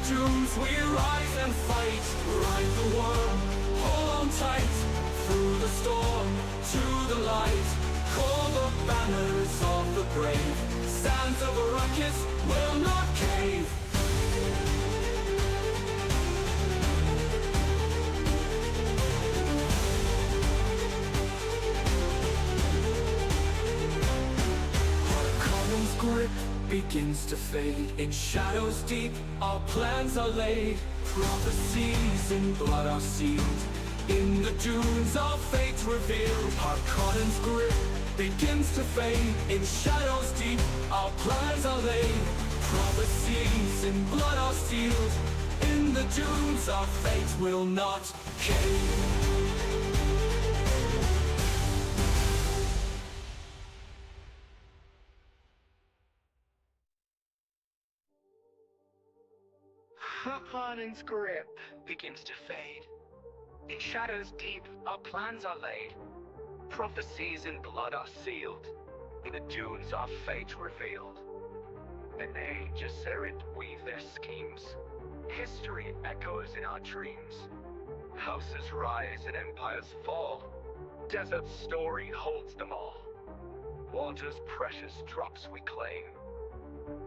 dunes we rise and fight. Ride the worm, hold on tight. Through the storm, to the light. Call the banners of the brave. Sands of Arrakis will not cave. Harkonnen's grip begins to fade. In shadows deep, our plans are laid. Prophecies in blood are sealed. In the dunes, our fate revealed. Harkonnen's grip begins to fade. In shadows deep, our plans are laid. Prophecies in blood are sealed. In the dunes, our fate will not cave. Harkonnen's grip begins to fade. In shadows deep, our plans are laid. Prophecies in blood are sealed. In the dunes, our fate revealed. An age serried weave their schemes. History echoes in our dreams. Houses rise and empires fall. Desert's story holds them all. Water's precious drops we claim.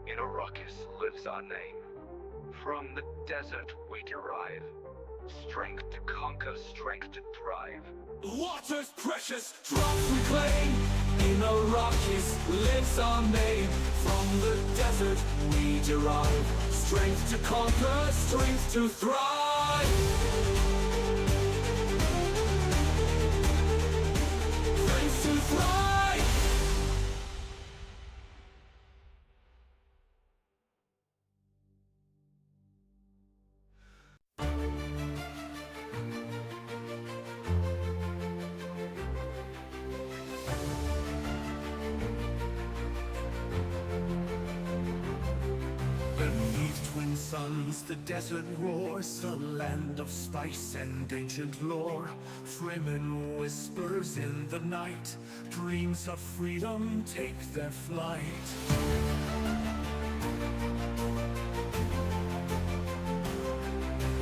In Arrakis lives our name. From the desert we derive strength to conquer, strength to thrive. Water's precious drops we claim. In Arrakis lives our name. From the desert we derive strength to conquer, strength to thrive. Strength to thrive. Beneath twin suns, the desert roars, a land of spice and ancient lore. Fremen whispers in the night, dreams of freedom take their flight.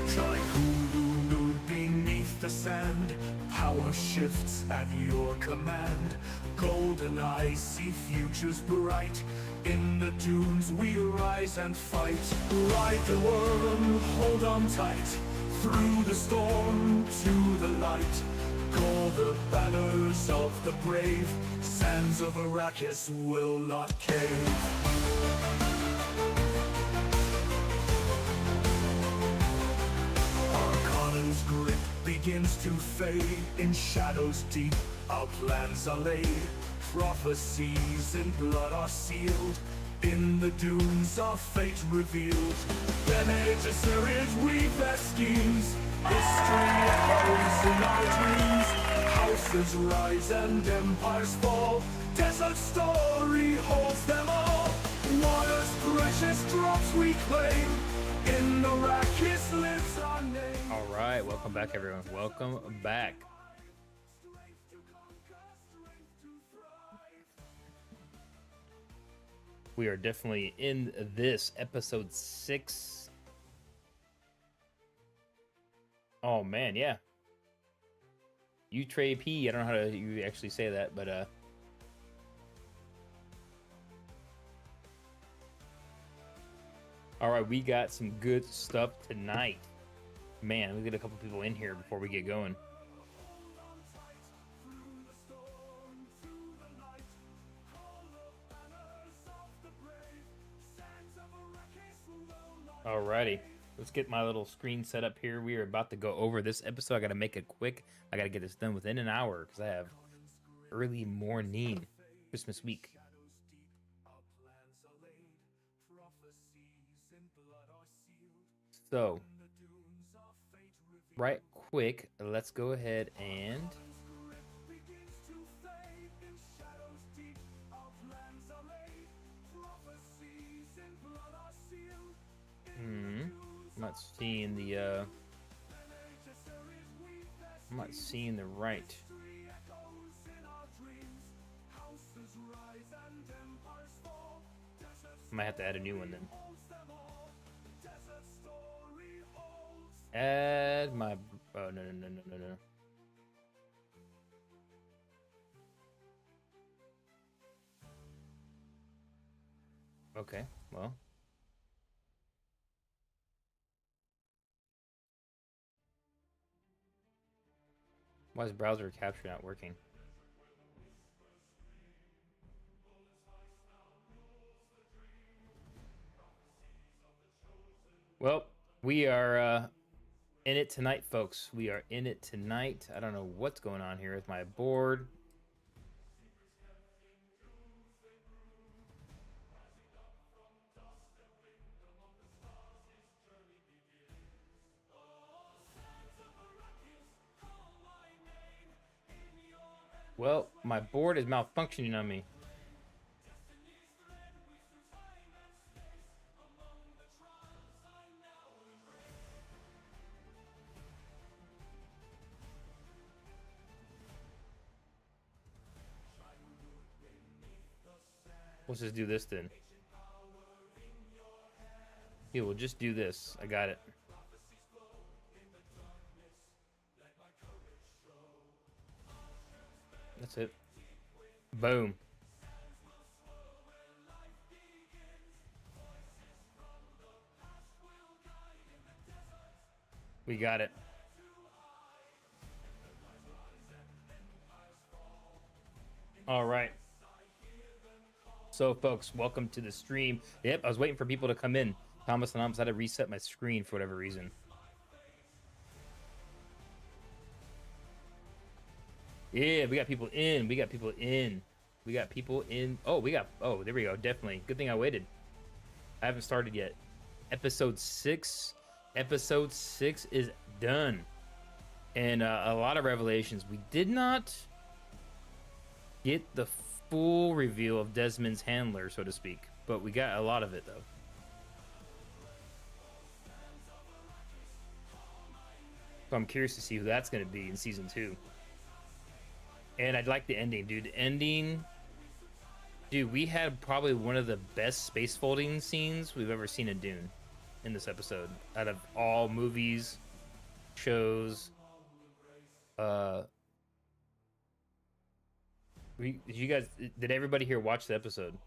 Triacle beneath the sand, power shifts at your command. Golden eyes see futures bright. In the dunes we rise and fight. Ride the worm, hold on tight. Through the storm, to the light. Call the banners of the brave. Sands of Arrakis will not cave. Harkonnen's grip begins to fade. In shadows deep, our plans are laid. Prophecies in blood are sealed. In the dunes, our fate revealed. Bene Gesserit weave their schemes. History echoes in our dreams. Houses rise and empires fall. Desert story holds them all. Water's precious drops we claim. In Arrakis lives our name. All right, welcome back, everyone. Welcome back. We are definitely in this episode 6. Oh man, yeah. Treachery. I don't know how to you actually say that, but all right, we got some good stuff tonight. Man, we get a couple people in here before we get going. Alrighty, let's get my little screen set up here. We are about to go over this episode. I gotta make it quick. I gotta get this done within an hour because I have early morning Christmas week. So, right quick, let's go ahead and I'm not seeing the right. I might have to add a new one then. Add my. Oh, no, no, no, no, no, no. Okay, well. Why is browser capture not working? Well, we are in it tonight, folks. We are in it tonight. I don't know what's going on here with my board. Well, my board is malfunctioning on me. Let's just do this then. Yeah, we'll just do this. I got it. That's it. Boom. We got it. All right. So, folks, welcome to the stream. Yep, I was waiting for people to come in. Thomas Anonymous had to reset my screen for whatever reason. Yeah, we got people in. We got people in. We got people in. Oh, oh, there we go. Definitely. Good thing I waited. I haven't started yet. Episode 6. Episode 6 is done. And a lot of revelations. We did not get the full reveal of Desmond's handler, so to speak. But we got a lot of it, though. So I'm curious to see who that's going to be in season 2. And I'd like the ending, dude. The ending... Dude, we had probably one of the best space folding scenes we've ever seen in Dune in this episode. Out of all movies, shows, did everybody here watch the episode?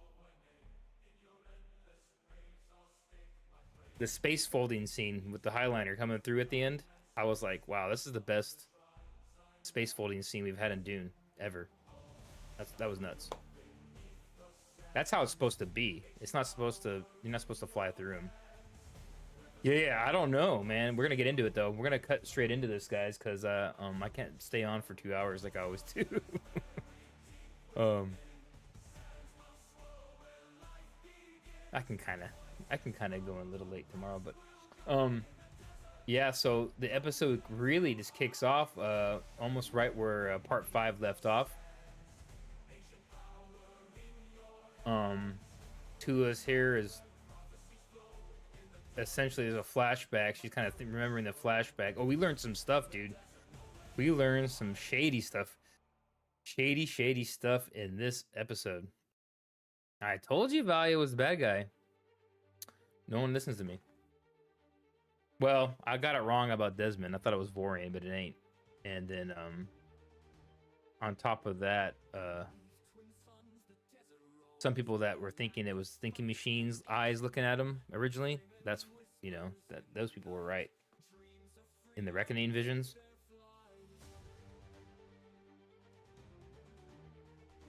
The space folding scene with the highliner coming through at the end, I was like, wow, this is the best space folding scene we've had in Dune ever. That was nuts. That's how it's supposed to be. It's not supposed to. You're not supposed to fly through them. Yeah, I don't know, man. We're gonna get into it though. We're gonna cut straight into this, guys, because I can't stay on for 2 hours like I always do. I can kind of go in a little late tomorrow, but yeah. So the episode really just kicks off almost right where part 5 left off. Tula's here is essentially as a flashback. She's kind of remembering the flashback. Oh, we learned some stuff, dude. We learned some shady stuff. Shady stuff in this episode. I told you Valia was the bad guy. No one listens to me. Well, I got it wrong about Desmond. I thought it was Vorian, but it ain't. And then on top of that, some people that were thinking it was thinking machines' eyes looking at him originally. That's, you know, that those people were right. In the Reckoning visions.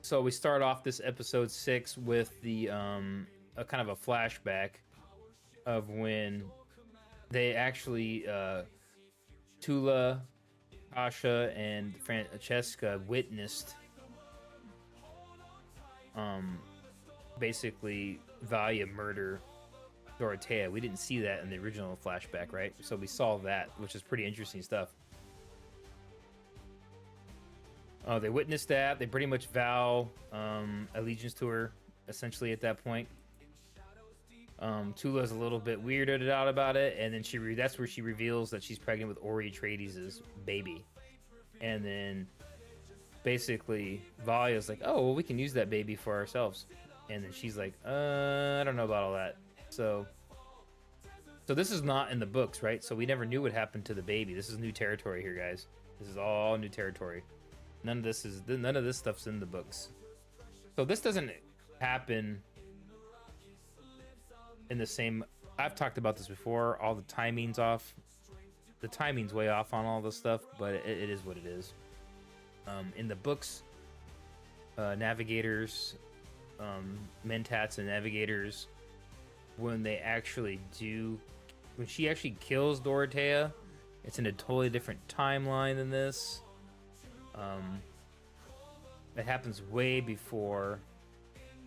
So we start off this episode 6 with the a kind of a flashback of when they actually Tula, Tasha, and Francesca witnessed basically Valia murder Dorothea. We didn't see that in the original flashback, right? So we saw that, which is pretty interesting stuff. Oh, they witnessed that. They pretty much vow allegiance to her, essentially, at that point. Tula's a little bit weirded out about it, and then that's where she reveals that she's pregnant with Ori Atreides' baby. And then basically Valia's like, oh, well, we can use that baby for ourselves. And then she's like, I don't know about all that. So So this is not in the books, right? So we never knew what happened to the baby. This is new territory here, guys. This is all new territory. None of this stuff's in the books. So this doesn't happen in the same. I've talked about this before. All the timing's off. The timing's way off on all this stuff, but it is what it is. In the books, navigators, mentats and navigators, when she actually kills Dorothea, it's in a totally different timeline than this. It happens way before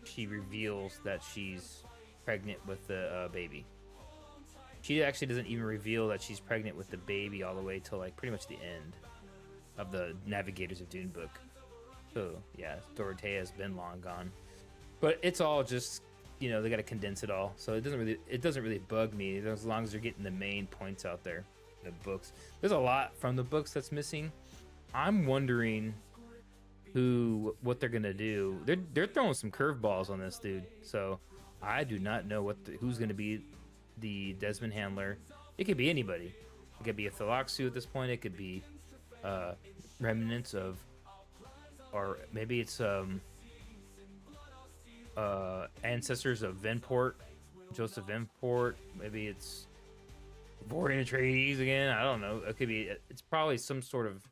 she reveals that she's pregnant with the baby. She actually doesn't even reveal that she's pregnant with the baby all the way till like pretty much the end of the Navigators of Dune book. So yeah, Dorothea has been long gone, but it's all just, you know, they got to condense it all, so it doesn't really bug me as long as they're getting the main points out there. The books, there's a lot from the books that's missing. I'm wondering what they're gonna do. They're throwing some curveballs on this dude, so I do not know who's gonna be the Desmond handler. It could be anybody. It could be a Thalaxu at this point. It could be remnants of, or maybe it's ancestors of Venport, Joseph Venport. Maybe it's Vorian Atreides again. I don't know. It could be. It's probably some sort of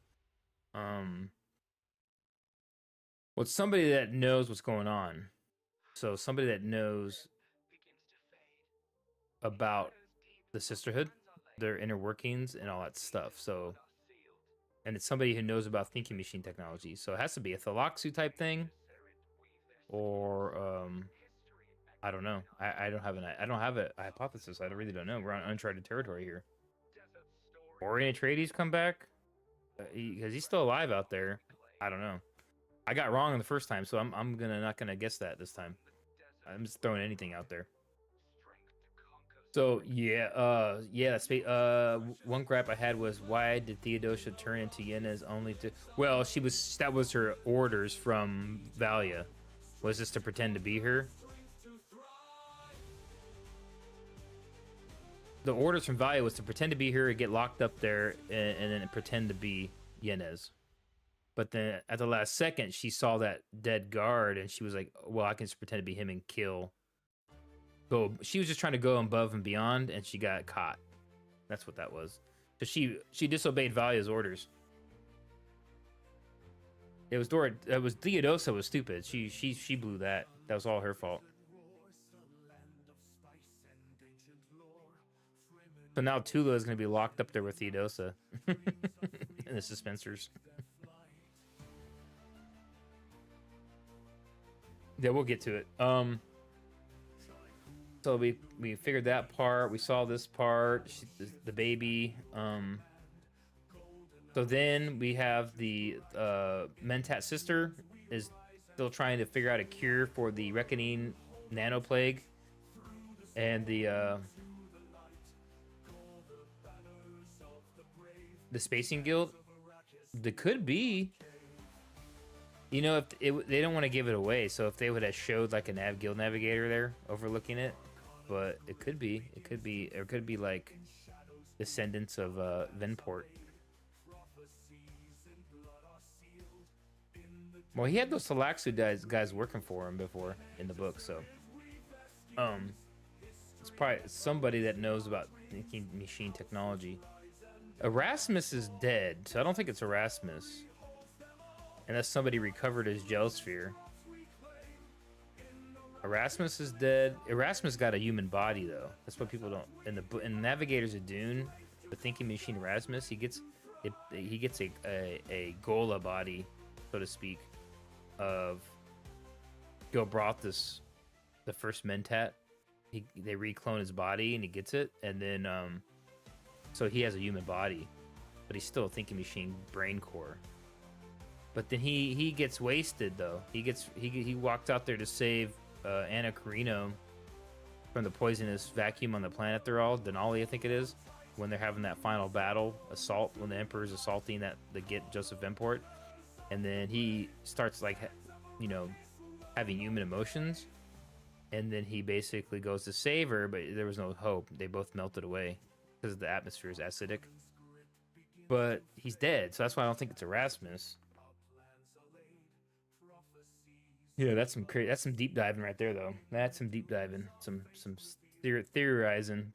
well, it's somebody that knows what's going on. So somebody that knows about the sisterhood, their inner workings, and all that stuff. So, and it's somebody who knows about thinking machine technology. So it has to be a Thalaxu type thing, or I don't know. I don't have a hypothesis. I really don't know. We're on uncharted territory here. Vorian Atreides come back because he's still alive out there. I don't know. I got wrong the first time, so I'm not gonna guess that this time. I'm just throwing anything out there. So yeah, that's one gripe I had was, why did Theodosia turn into Yenne's only to? Well, that was her orders from Valia. Was this to pretend to be her? The orders from Valia was to pretend to be her, get locked up there, and then pretend to be Yenne's. But then at the last second, she saw that dead guard, and she was like, well, I can just pretend to be him and kill. She was just trying to go above and beyond, and she got caught. That's what that was. So she disobeyed Valia's orders. It was Theodosia was stupid. She blew that. That was all her fault. So now Tula is going to be locked up there with Theodosia in the suspensors. Yeah, we'll get to it. So we figured that part. We saw this part, the baby. So then we have the Mentat sister is still trying to figure out a cure for the Reckoning nanoplague, and the Spacing Guild. There could be. You know, if they don't want to give it away, so if they would have showed like a guild navigator there overlooking it, but it could be, or it could be like descendants of Venport. Well, he had those Thalaxu guys working for him before in the book, so it's probably somebody that knows about thinking machine technology. Erasmus is dead, so I don't think it's Erasmus. Unless somebody recovered his gel sphere. Erasmus is dead. Erasmus got a human body though. That's what people don't. In Navigators of Dune, the thinking machine Erasmus, he gets a Gola body, so to speak, of Gilbrathus, the first Mentat. They reclone his body and he gets it, and then so he has a human body, but he's still a thinking machine brain core. But then he gets wasted though. He walked out there to save Anna Carino from the poisonous vacuum on the planet they're all, Denali I think it is, when they're having that final battle assault, when the Emperor's assaulting Joseph Venport, and then he starts like, you know, having human emotions. and then he basically goes to save her, but there was no hope. They both melted away because the atmosphere is acidic. But he's dead, so that's why I don't think it's Erasmus. Yeah, that's some crazy. That's some deep diving right there, though. That's some deep diving, some theorizing.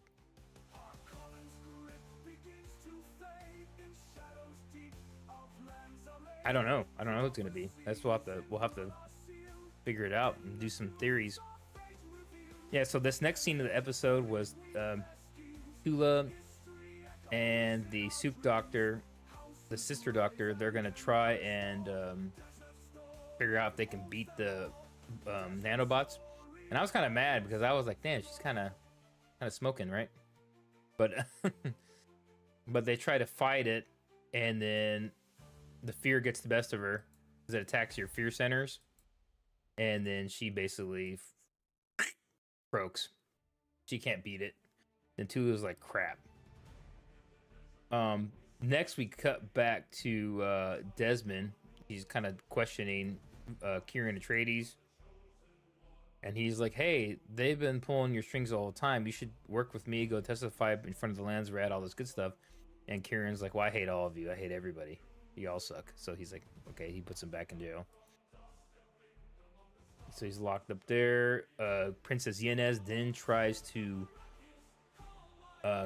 I don't know. I don't know what it's gonna be. That's we'll have to figure it out and do some theories. Yeah. So this next scene of the episode was Tula and the soup doctor, the sister doctor. They're gonna try and figure out if they can beat the nanobots. And I was kind of mad because I was like, damn, she's kind of smoking, right? But but they try to fight it, and then the fear gets the best of her because it attacks your fear centers, and then she basically croaks. She can't beat it. Then Tula's like, crap. Next we cut back to Desmond. He's kind of questioning Kieran Atreides, and he's like, hey, they've been pulling your strings all the time. You should work with me, go testify in front of the Landsrat, all this good stuff. And Kieran's like, well, I hate all of you. I hate everybody. You all suck. So he's like, okay, he puts him back in jail. So he's locked up there. Princess Yenez then tries to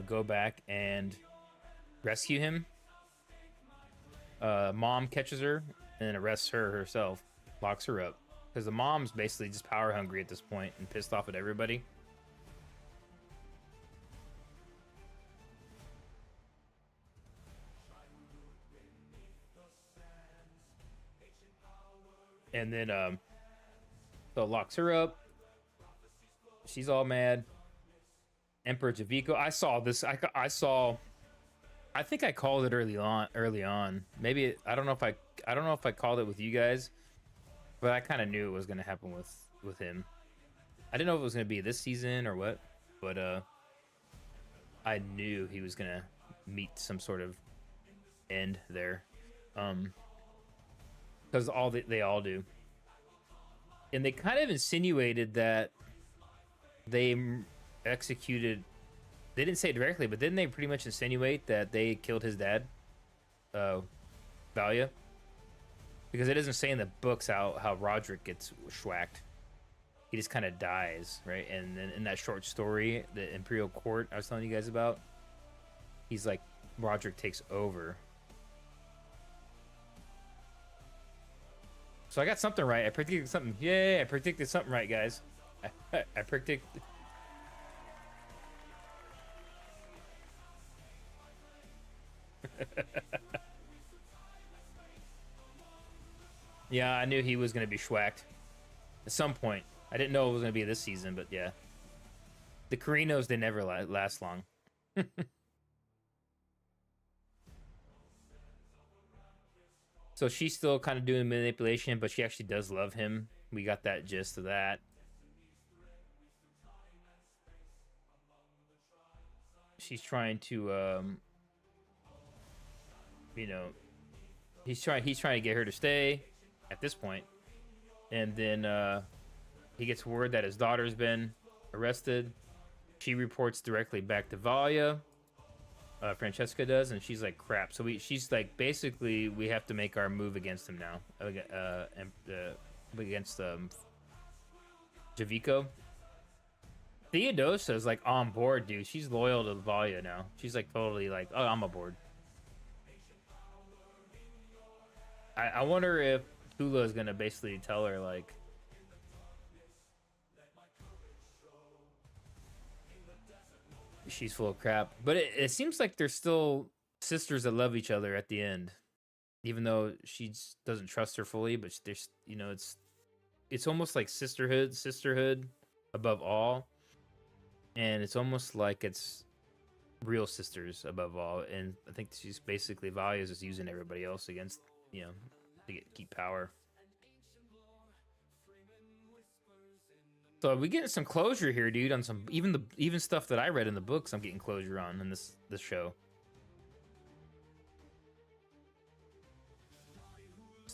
go back and rescue him. Mom catches her and arrests her herself, locks her up. Because the mom's basically just power hungry at this point and pissed off at everybody. And then so locks her up. She's all mad. Emperor Javico. I saw this. I saw. I think I called it early on. Maybe I don't know if I called it with you guys, but I kind of knew it was gonna happen with him. I didn't know if it was gonna be this season or what, but I knew he was gonna meet some sort of end there. Because they all do. And they kind of insinuated that they executed. They didn't say it directly, but didn't they pretty much insinuate that they killed his dad, Valia? Because it doesn't say in the books how Roderick gets schwacked. He just kind of dies, right? And then in that short story, the Imperial Court I was telling you guys about, he's like, Roderick takes over. So I got something right. I predicted something. Yay, I predicted something right, guys. I predicted. Yeah, I knew he was going to be schwacked at some point. I didn't know it was going to be this season, but yeah. The Carinos, they never last long. So she's still kind of doing manipulation, but she actually does love him. We got that gist of that. She's trying to, you know, he's trying to get her to stay at this point. And then he gets word that his daughter's been arrested. She reports directly back to Valia. Francesca does, and she's like, crap. So she's like, basically, we have to make our move against him now. Against Javico. Theodosa's like on board, dude. She's loyal to Valia now. She's like totally like, oh, I'm aboard. I wonder if Tula is gonna basically tell her like, she's full of crap. But it seems like they're still sisters that love each other at the end, even though she doesn't trust her fully. But there's, you know, it's almost like sisterhood above all, and it's almost like it's real sisters above all. And I think she's basically, Valia is just using everybody else against, you know, to keep power. So we getting some closure here, dude, on some even stuff that I read in the books. I'm getting closure on in this show.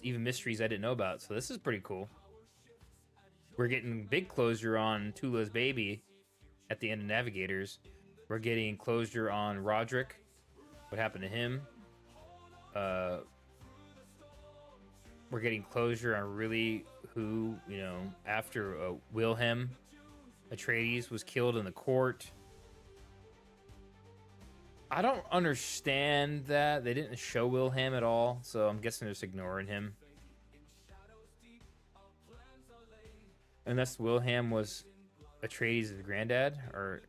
Even mysteries I didn't know about. So this is pretty cool. We're getting big closure on Tula's baby at the end of Navigators. We're getting closure on Roderick. What happened to him? We're getting closure on really who, you know, after Wilhelm Atreides was killed in the court. I don't understand that. They didn't show Wilhelm at all, so I'm guessing they're just ignoring him. Unless Wilhelm was Atreides' granddad, or...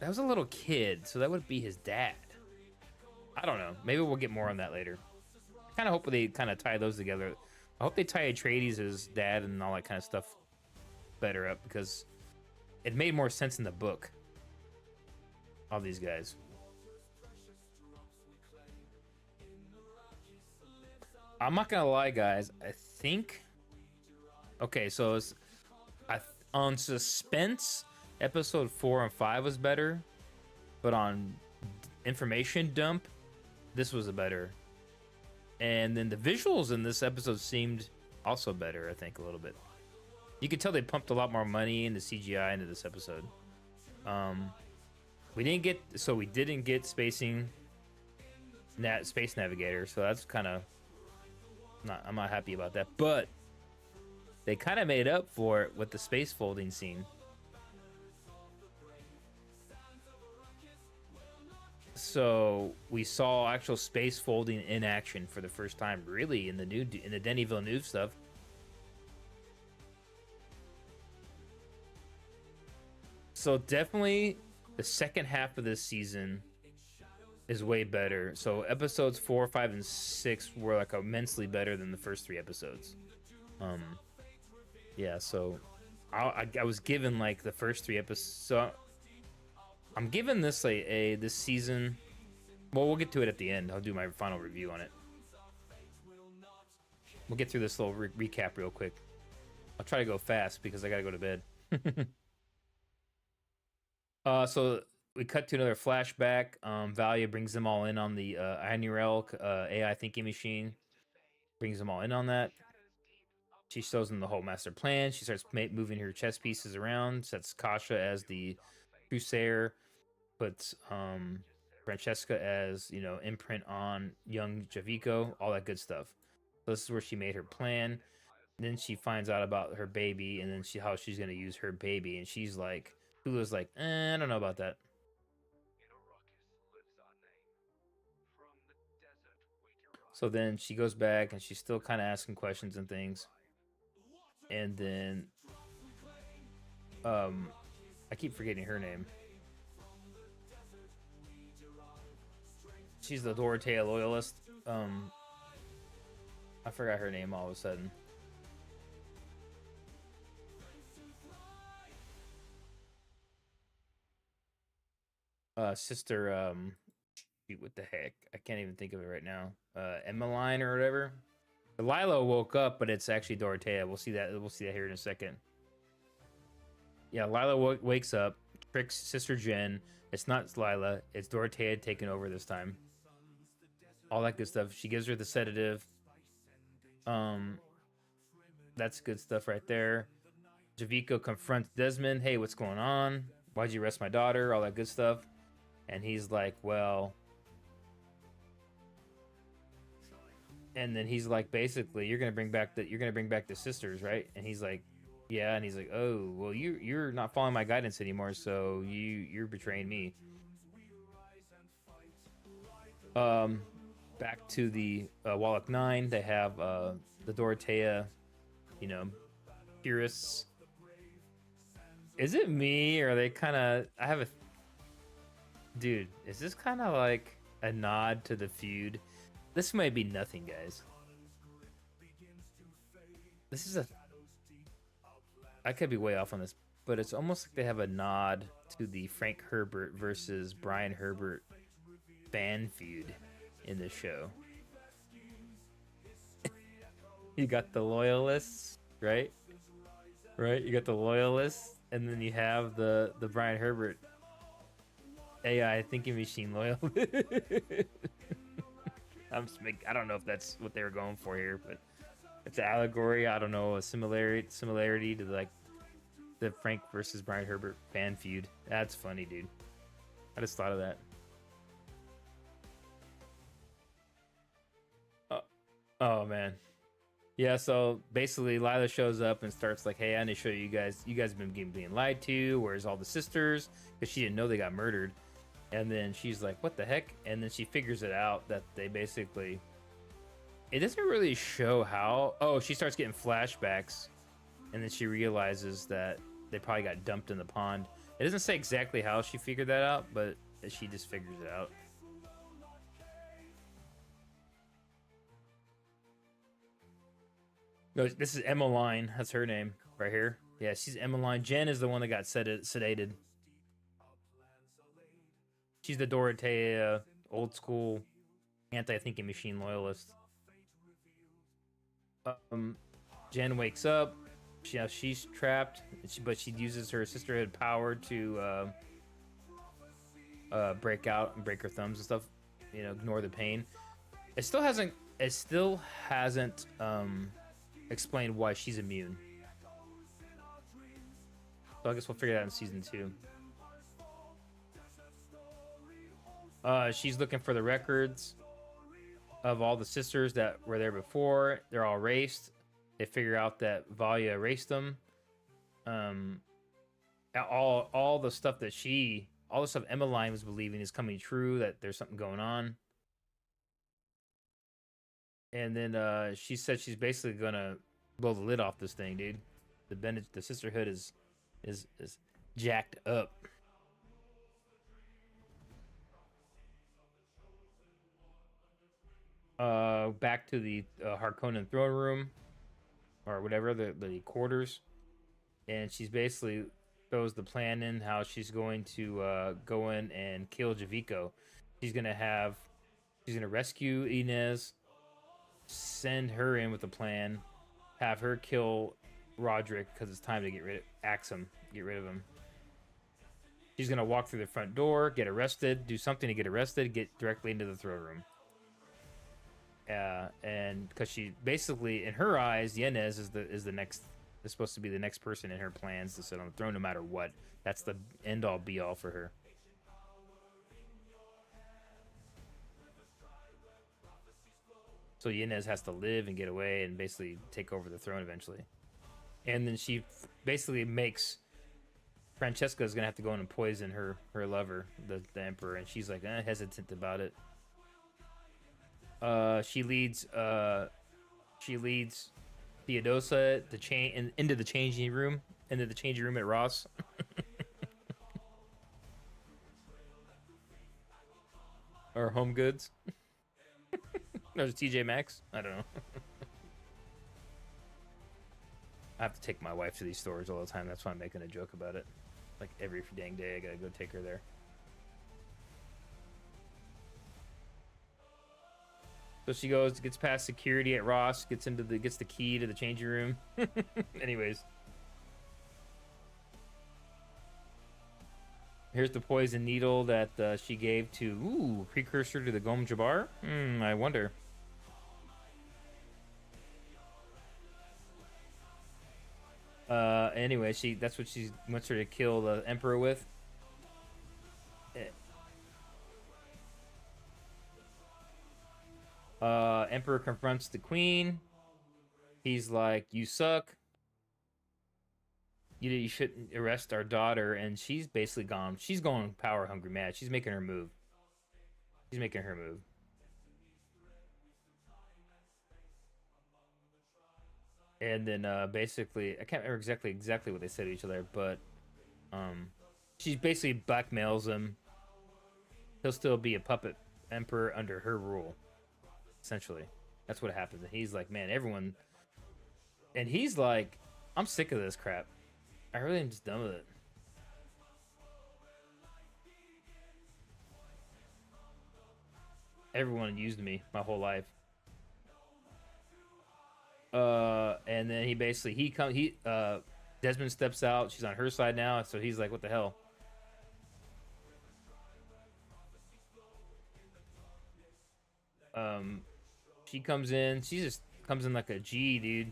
That was a little kid, so that would be his dad. I don't know. Maybe we'll get more on that later. I kind of hope they kind of tie those together. I hope they tie Atreides' dad and all that kind of stuff better up, because it made more sense in the book. All these guys. I'm not gonna lie, guys. I think... Okay, so it's... on suspense, episode 4 and 5 was better. But on information dump, this was a better. And then the visuals in this episode seemed also better, I think, a little bit. You could tell they pumped a lot more money into CGI into this episode. We didn't get Space Navigator, so that's kind of I'm not happy about that. But they kind of made up for it with the space folding scene. So we saw actual space folding in action for the first time, really, in the Denis Villeneuve stuff. So definitely the second half of this season is way better. So episodes 4, 5, and 6 were like immensely better than the first 3 episodes. Yeah, so I was given like the first 3 episodes. So I'm giving this this season. Well, we'll get to it at the end. I'll do my final review on it. We'll get through this little recap real quick. I'll try to go fast because I gotta go to bed. So we cut to another flashback. Valia brings them all in on the Anurel AI thinking machine. Brings them all in on that. She shows them the whole master plan. She starts moving her chess pieces around. Sets Kasha as the Crusader. Puts Francesca as, you know, imprint on young Javico. All that good stuff. So this is where she made her plan. And then she finds out about her baby, and then how she's gonna use her baby, and she's like, Hulu's like, I don't know about that. So then she goes back, and she's still kind of asking questions and things. And then, I keep forgetting her name. She's the Dorothea loyalist. I forgot her name all of a sudden. Sister, shoot, what the heck? I can't even think of it right now. Emmeline or whatever. Lila woke up, but it's actually Dorothea. We'll see that here in a second. Yeah, Lila wakes up, tricks Sister Jen. It's not Lila, it's Dorothea taking over this time. All that good stuff. She gives her the sedative. That's good stuff right there. Javico confronts Desmond. Hey, what's going on? Why'd you arrest my daughter? All that good stuff. And he's like, well... And then he's like, basically, you're gonna bring back the sisters, right? And he's like, yeah. And he's like, oh, well, you're not following my guidance anymore, so you're betraying me. Back to the Wallach 9, they have the Dorothea, you know, purists. Is it me, or are they kind of? I have a dude. Is this kind of like a nod to the feud? This might be nothing, guys. This is I could be way off on this, but it's almost like they have a nod to the Frank Herbert versus Brian Herbert fan feud in this show. You got the loyalists, right? Right? You got the loyalists, and then you have the Brian Herbert AI thinking machine loyal. I don't know if that's what they were going for here, but It's an allegory. I don't know, a similarity to like the Frank versus Brian Herbert fan feud. That's funny, dude. I just thought of that. Oh man. Yeah, so basically Lila shows up and starts like, hey, I need to show you guys have been being lied to. Where's all the sisters? Because she didn't know they got murdered. And then she's like, what the heck? And then she figures it out that they basically, it doesn't really show how. Oh, she starts getting flashbacks, and then she realizes that they probably got dumped in the pond. It doesn't say exactly how she figured that out, but she just figures it out. No, this is Emmeline. That's her name right here. Yeah, she's Emmeline. Jen is the one that got sedated. She's the Dorothea, old school, anti-thinking machine loyalist. Jen wakes up. She's trapped, but she uses her sisterhood power to break out and break her thumbs and stuff. You know, ignore the pain. It still hasn't explained why she's immune. So I guess we'll figure that out in season 2. She's looking for the records of all the sisters that were there before. They're all erased. They figure out that Valia erased them. All the stuff Emmeline was believing is coming true, that there's something going on. And then she said she's basically gonna blow the lid off this thing, dude. The sisterhood is jacked up. Back to the Harkonnen throne room, or whatever, the quarters, and she's basically throws the plan in how she's going to go in and kill Javico. She's gonna rescue Inez, send her in with a plan, have her kill Roderick because it's time to get rid of him. She's gonna walk through the front door, get arrested, do something to get arrested, get directly into the throne room. And because she basically, in her eyes, Yanez is supposed to be the next person in her plans to sit on the throne, no matter what. That's the end all be all for her. So Yanez has to live and get away and basically take over the throne eventually. And then she basically makes Francesca's gonna have to go in and poison her lover, the emperor, and she's like hesitant about it. She leads Theodosa into the changing room at Ross. Or Home Goods. There's TJ Maxx. I don't know. I have to take my wife to these stores all the time. That's why I'm making a joke about it. Like every dang day, I gotta go take her there. So she gets past security at Ross, gets the key to the changing room. Anyways, here's the poison needle that she gave to precursor to the Gom Jabbar. I wonder. Anyway, that's what she wants her to kill the Emperor with. Emperor confronts the Queen. He's like, "You suck. You shouldn't arrest our daughter." And she's basically gone. She's going power hungry mad. She's making her move. And then basically, I can't remember exactly what they said to each other, but she basically blackmails him. He'll still be a puppet emperor under her rule. Essentially, that's what happens. And he's like, man, everyone. And he's like, I'm sick of this crap. I really am just done with it. Everyone used me my whole life. And then Desmond steps out. She's on her side now, so he's like, what the hell? She comes in. She's just comes in like a G, dude.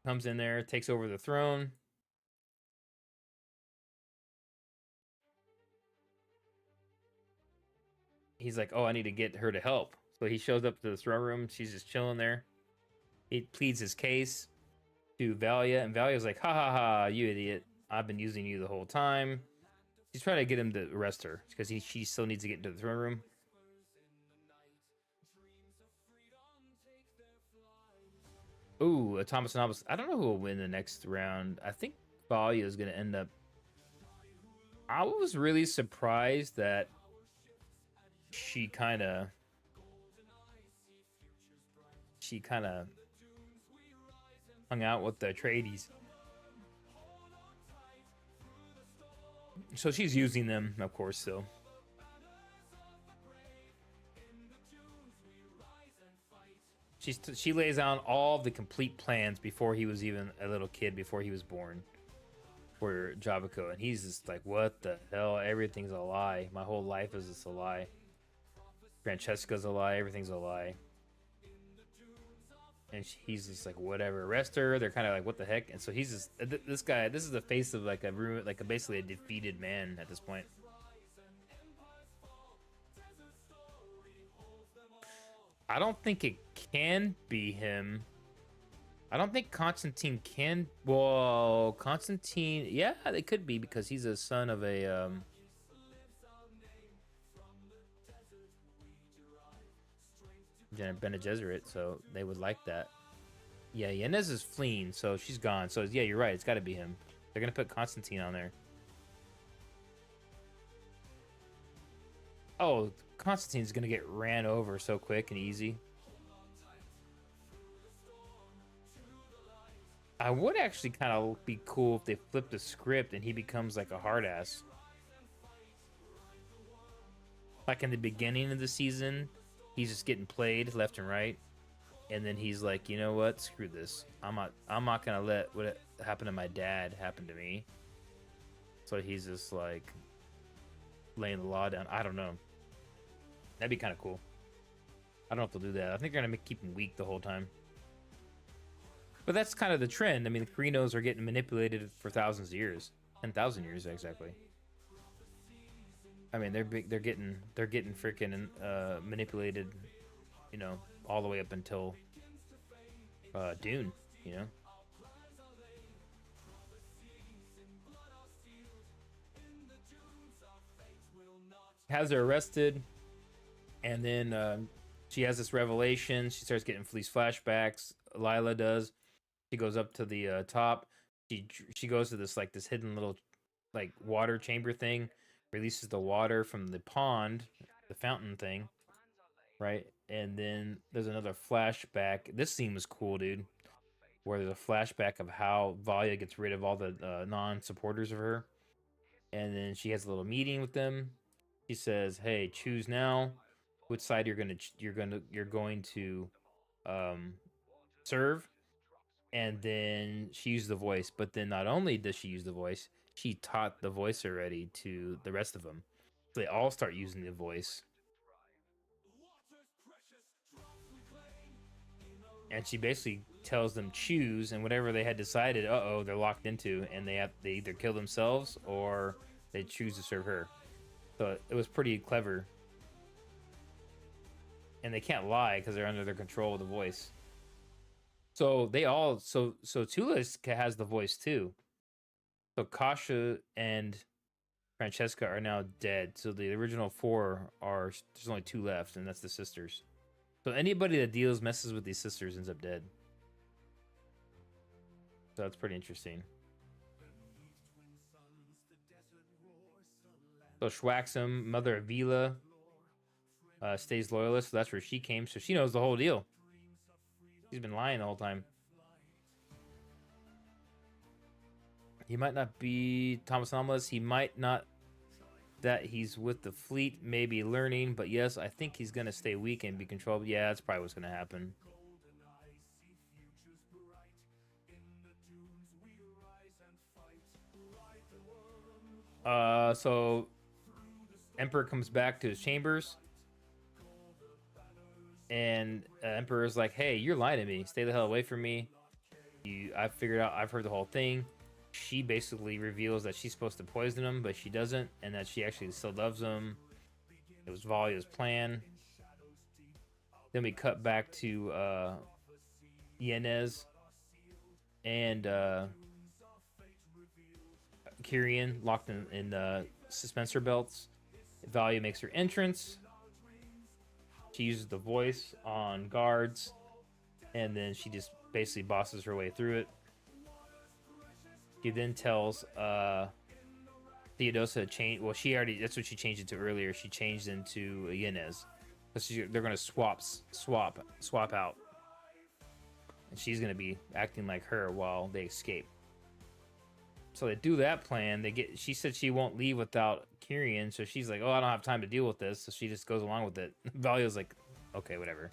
Comes in there, takes over the throne. He's like, oh, I need to get her to help. So he shows up to the throne room. She's just chilling there. He pleads his case to Valia, and Valia's like, ha ha ha, you idiot. I've been using you the whole time. She's trying to get him to arrest her because she still needs to get into the throne room. Ooh, Thomas and Albus. I don't know who will win the next round. I think Valia is going to end up. I was really surprised that she kind of hung out with the Atreides. So she's using them, of course, so. She lays out all the complete plans before he was even a little kid, before he was born, for Jabako, and he's just like, what the hell? Everything's a lie. My whole life is just a lie. Francesca's a lie. Everything's a lie. And he's just like, whatever, arrest her. They're kind of like, what the heck? And so he's just, this guy, this is the face of like basically a defeated man at this point. I don't think it can be him. I don't think Constantine can. Well, Constantine, yeah, it could be because he's a son of a Bene Gesserit, so they would like that. Yeah, Yanez is fleeing, so she's gone. So yeah, you're right. It's got to be him. They're gonna put Constantine on there. Oh, Constantine's gonna get ran over so quick and easy. I would actually kind of be cool if they flip the script and he becomes like a hard ass. Like in the beginning of the season, he's just getting played left and right, and then he's like, you know what? Screw this. I'm not gonna let what happened to my dad happen to me. So he's just like laying the law down. I don't know. That'd be kind of cool. I don't know if they'll do that. I think they're gonna keep him weak the whole time. But that's kind of the trend. I mean, the Karinos are getting manipulated for thousands of years, 10,000 years exactly. I mean, they're big. They're getting freaking manipulated, you know, all the way up until Dune. You know. Has her arrested, and then she has this revelation. She starts getting these flashbacks. Lila does. She goes up to the top. She goes to this hidden little like water chamber thing, releases the water from the pond, the fountain thing, right? And then there's another flashback. This scene was cool, dude, where there's a flashback of how Valia gets rid of all the non-supporters of her, and then she has a little meeting with them. She says, "Hey, choose now which side you're going to serve." And then she used the voice, but then not only does she use the voice, she taught the voice already to the rest of them. So they all start using the voice. And she basically tells them choose, and whatever they had decided, they're locked into, and they either kill themselves or they choose to serve her. So it was pretty clever. And they can't lie because they're under their control of the voice. So they all so Tula has the voice too. So Kasha and Francesca are now dead. So the original 4 are, there's only 2 left, and that's the sisters. So anybody that messes with these sisters ends up dead. So that's pretty interesting. So Schwaxum, mother of Vila, stays loyalist. So that's where she came. So she knows the whole deal. He's been lying the whole time. He might not be Thomas Anomalous. He might not. That he's with the fleet, maybe learning. But yes, I think he's going to stay weak and be controlled. Yeah, that's probably what's going to happen. So Emperor comes back to his chambers. And Emperor's like, hey, you're lying to me. Stay the hell away from me. I've figured out, I've heard the whole thing. She basically reveals that she's supposed to poison him, but she doesn't, and that she actually still loves him. It was Valia's plan. Then we cut back to Yanez and Kyrian locked in suspensor belts. Valia makes her entrance. She uses the voice on guards, and then she just basically bosses her way through it. She then tells Theodosa to change. Well, she already, that's what she changed it to earlier. She changed into Yanez. They're going to swap out. And she's going to be acting like her while they escape. So they do that plan. She said she won't leave without Kyrian, so she's like, oh, I don't have time to deal with this. So she just goes along with it. Valia's like, okay, whatever.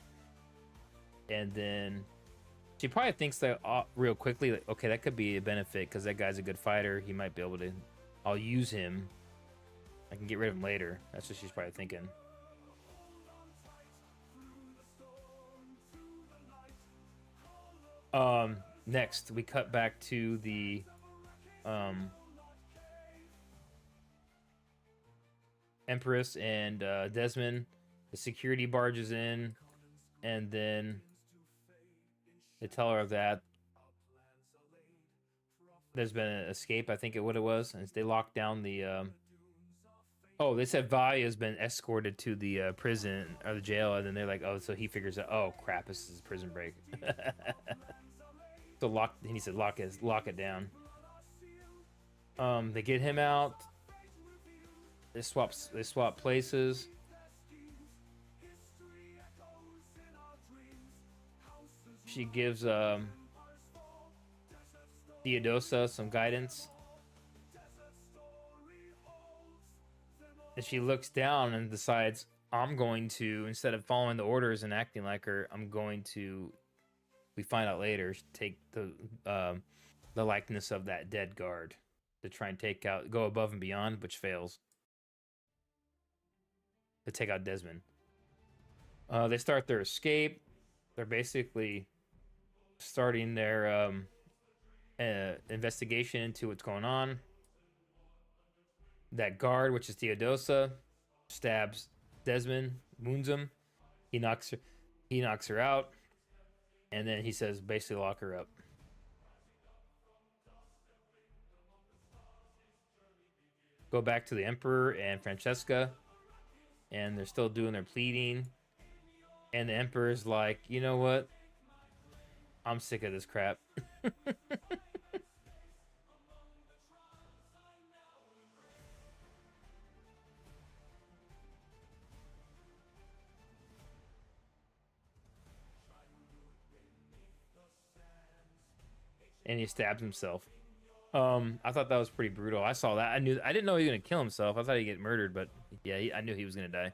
And then she probably thinks that real quickly, like, okay, that could be a benefit because that guy's a good fighter. He might be able to, I'll use him. I can get rid of him later. That's what she's probably thinking. Next, we cut back to the Empress and Desmond. The security barges in, and then they tell her that there's been an escape, I think what it was, and they locked down the oh, they said Valia has been escorted to the prison or the jail, and then they're like, oh, so he figures out, oh crap, this is prison break. So he said lock it down. They get him out. They swap places. She gives Theodosa some guidance. And she looks down and decides, I'm going to, instead of following the orders and acting like her, I'm going to, we find out later, take the likeness of that dead guard to try and go above and beyond, which fails. To take out Desmond. They start their escape. They're basically starting their investigation into what's going on. That guard, which is Theodosa, stabs Desmond, wounds him. He knocks her out, and then he says, basically lock her up. Go back to the Emperor and Francesca, and they're still doing their pleading. And the Emperor's like, you know what? I'm sick of this crap. And he stabs himself. I thought that was pretty brutal. I saw that. I didn't know he was gonna kill himself. I thought he'd get murdered, but yeah, I knew he was gonna die.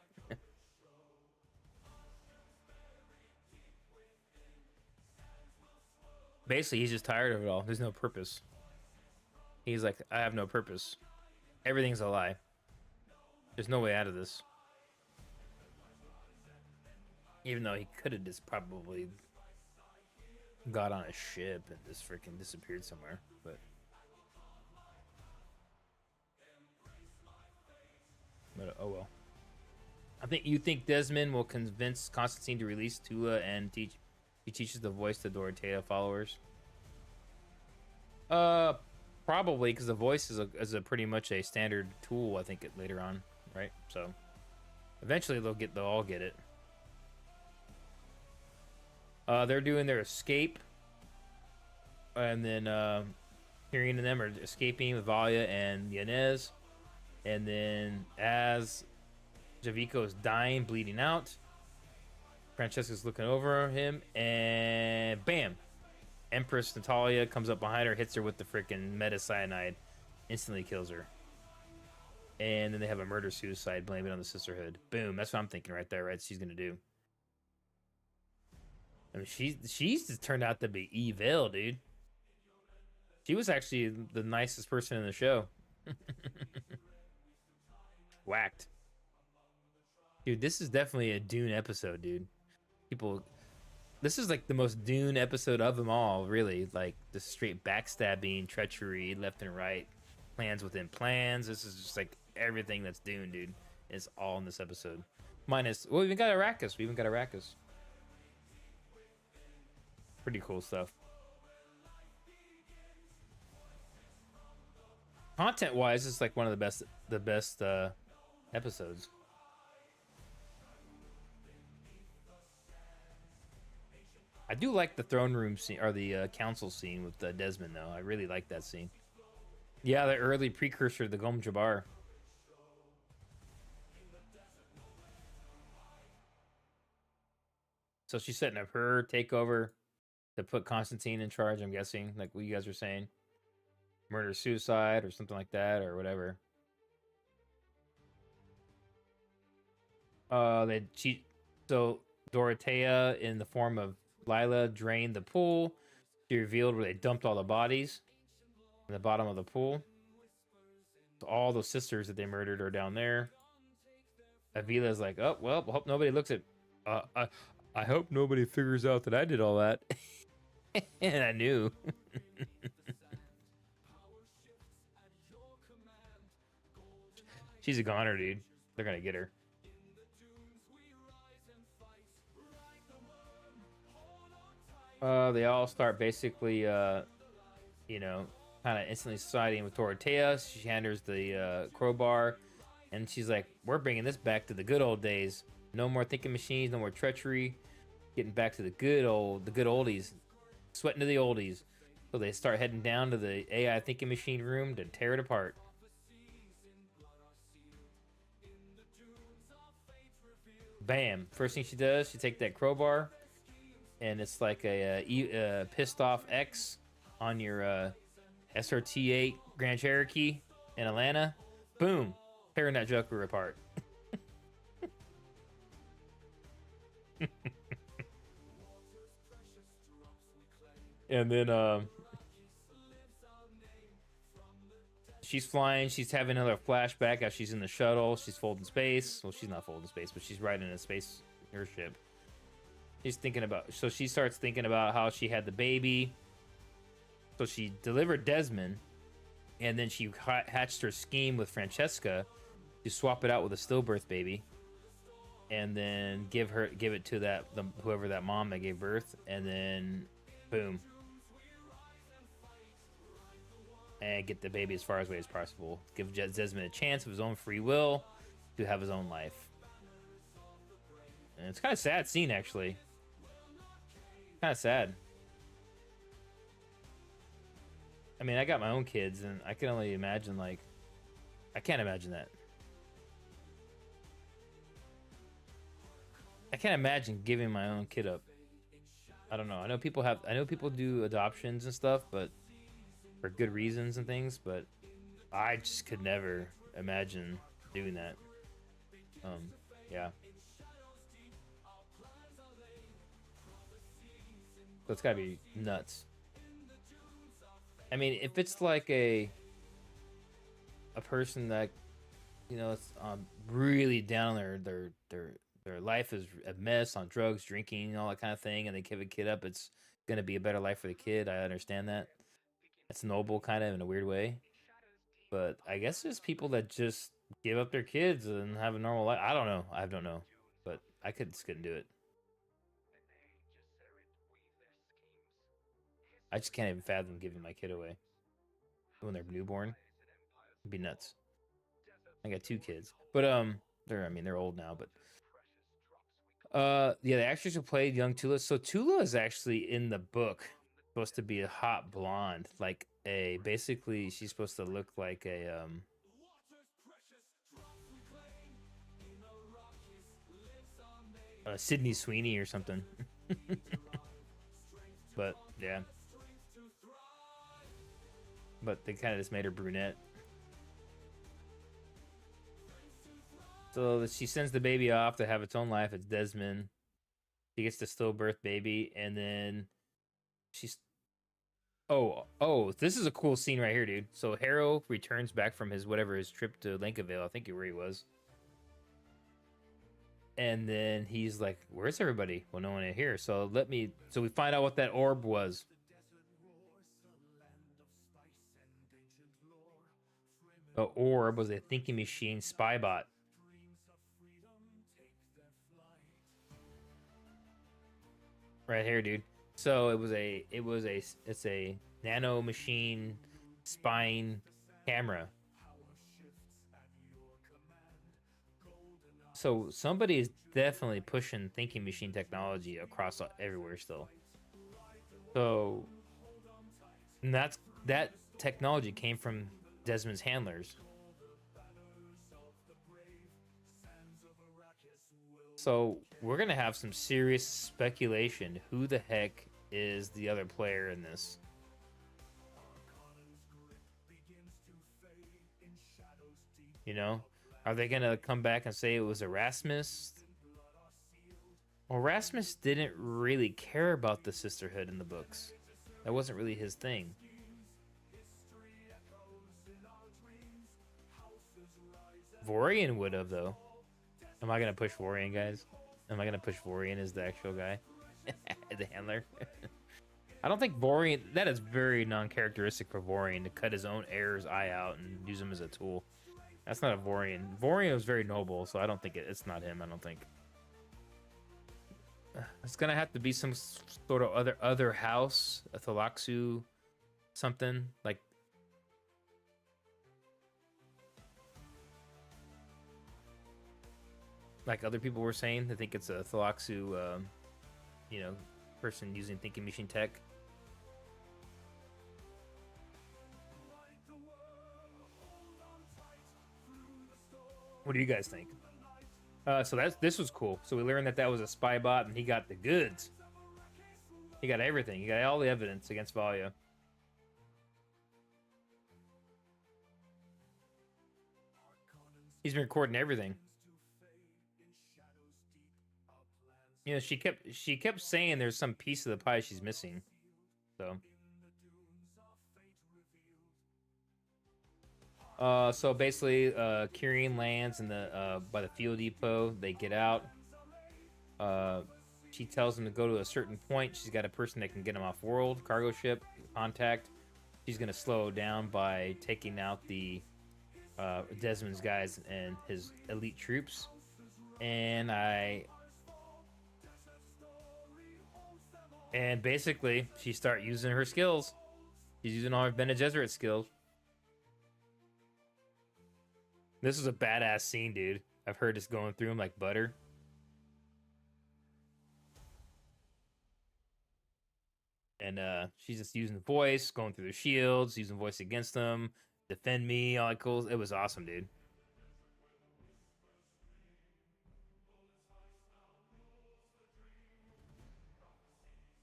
Basically, he's just tired of it all. There's no purpose. He's like, I have no purpose. Everything's a lie. There's no way out of this. Even though he could have just probably got on a ship and just freaking disappeared somewhere, but oh well. You think Desmond will convince Constantine to release Tula and he teaches the voice to Dorothea followers? Probably, because the voice is a pretty much a standard tool, I think, later on, right? So eventually they'll all get it. They're doing their escape, and then Kyrian and them are escaping with Valia and Yanez. And then as Javico is dying, bleeding out, Francesca's looking over him, and bam! Empress Natalia comes up behind her, hits her with the freaking metacyanide, instantly kills her. And then they have a murder-suicide, blame it on the sisterhood. Boom, that's what I'm thinking right there, right? She's gonna do. I mean, she's just turned out to be evil, dude. She was actually the nicest person in the show. Whacked. Dude, this is definitely a Dune episode, dude. people. This is like the most Dune episode of them all, really. Like the straight backstabbing, treachery, left and right, plans within plans. This is just like everything that's Dune, dude. Is all in this episode. Minus, well, we even got Arrakis. We even got Arrakis. Pretty cool stuff. Content-wise, it's like one of the best episodes. I do like the throne room scene or the council scene with Desmond, though. I really like that scene. Yeah, the early precursor to the Gom Jabbar. So she's setting up her takeover to put Constantine in charge, I'm guessing, like what you guys are saying. Murder, suicide, or something like that, or whatever. So Dorothea, in the form of Lila, drained the pool. She revealed where they dumped all the bodies in the bottom of the pool. So all those sisters that they murdered are down there. Avila's like, oh well, I hope nobody looks at. I hope nobody figures out that I did all that. And I knew. She's a goner, dude. They're gonna get her. They all start basically, you know, kind of instantly siding with Dorothea. She handers the crowbar, and she's like, "We're bringing this back to the good old days. No more thinking machines, no more treachery. Getting back to the good oldies, sweating to the oldies." So they start heading down to the AI thinking machine room to tear it apart. Bam! First thing she does, she take that crowbar, and it's like a pissed off X on your SRT8 Grand Cherokee in Atlanta. Boom! Tearing that Joker apart. And then she's flying. She's having another flashback as she's in the shuttle. She's folding space. Well, she's not folding space, but she's riding in a space airship. She's thinking about. So she starts thinking about how she had the baby. So she delivered Desmond, and then she hatched her scheme with Francesca to swap it out with a stillbirth baby, and then give it to whoever that mom that gave birth, and then boom. And get the baby as far away as possible. Give Desmond a chance of his own free will to have his own life. And it's kind of sad scene, actually. Kind of sad. I mean, I got my own kids, and I can only imagine, like... I can't imagine that. I can't imagine giving my own kid up. I don't know. I know people do adoptions and stuff, but... for good reasons and things, but I just could never imagine doing that. Yeah. So it's gotta be nuts. I mean, if it's like a person that, you know, it's really down their life is a mess on drugs, drinking, all that kind of thing, and they give a kid up, it's gonna be a better life for the kid. I understand that. It's noble, kind of, in a weird way. But I guess there's people that just give up their kids and have a normal life. I don't know. I don't know. But I just couldn't do it. I just can't even fathom giving my kid away when they're newborn. It'd be nuts. I got 2 kids. But they're old now, but yeah, the actress who played young Tula. So Tula is actually in the book supposed to be a hot blonde, like basically she's supposed to look like a Sydney Sweeney or something. But yeah, but they kind of just made her brunette. So she sends the baby off to have its own life. It's Desmond. She gets the stillbirth baby, and then she's... Oh, this is a cool scene right here, dude. So Harrow returns back from his trip to Lankavale. I think where he was. And then he's like, "Where's everybody?" Well, no one in here. So we find out what that orb was. The orb was a thinking machine spy bot. Right here, dude. So it's a nano machine spying camera. So somebody is definitely pushing thinking machine technology across everywhere still. So and that technology came from Desmond's handlers. So we're gonna have some serious speculation. Who the heck is the other player in this? You know, are they gonna come back and say it was Erasmus? Well, Erasmus didn't really care about the sisterhood in the books. That wasn't really his thing. Vorian would have, though. Am I gonna push Vorian, guys? Am I gonna push Vorian as the actual guy? The handler? I don't think Vorian... That is very non-characteristic for Vorian to cut his own heir's eye out and use him as a tool. That's not a Vorian. Vorian was very noble, so I don't think it's not him, I don't think. It's gonna have to be some sort of other house, a Thalaxu, something like... Like other people were saying, I think it's a Thalaxu, you know, person using thinking machine tech. What do you guys think? So this was cool. So we learned that was a spy bot, and he got the goods. He got everything. He got all the evidence against Valia. He's been recording everything. You know, she kept saying there's some piece of the pie she's missing. So basically, Kyrian lands in the by the fuel depot. They get out. She tells them to go to a certain point. She's got a person that can get them off world cargo ship contact. She's gonna slow down by taking out the Desmond's guys and his elite troops. And basically, she start using her skills. She's using all her Bene Gesserit skills. This is a badass scene, dude. I've heard this going through him like butter. And she's just using voice, going through the shields, using voice against them, defend me, all that cool. It was awesome, dude.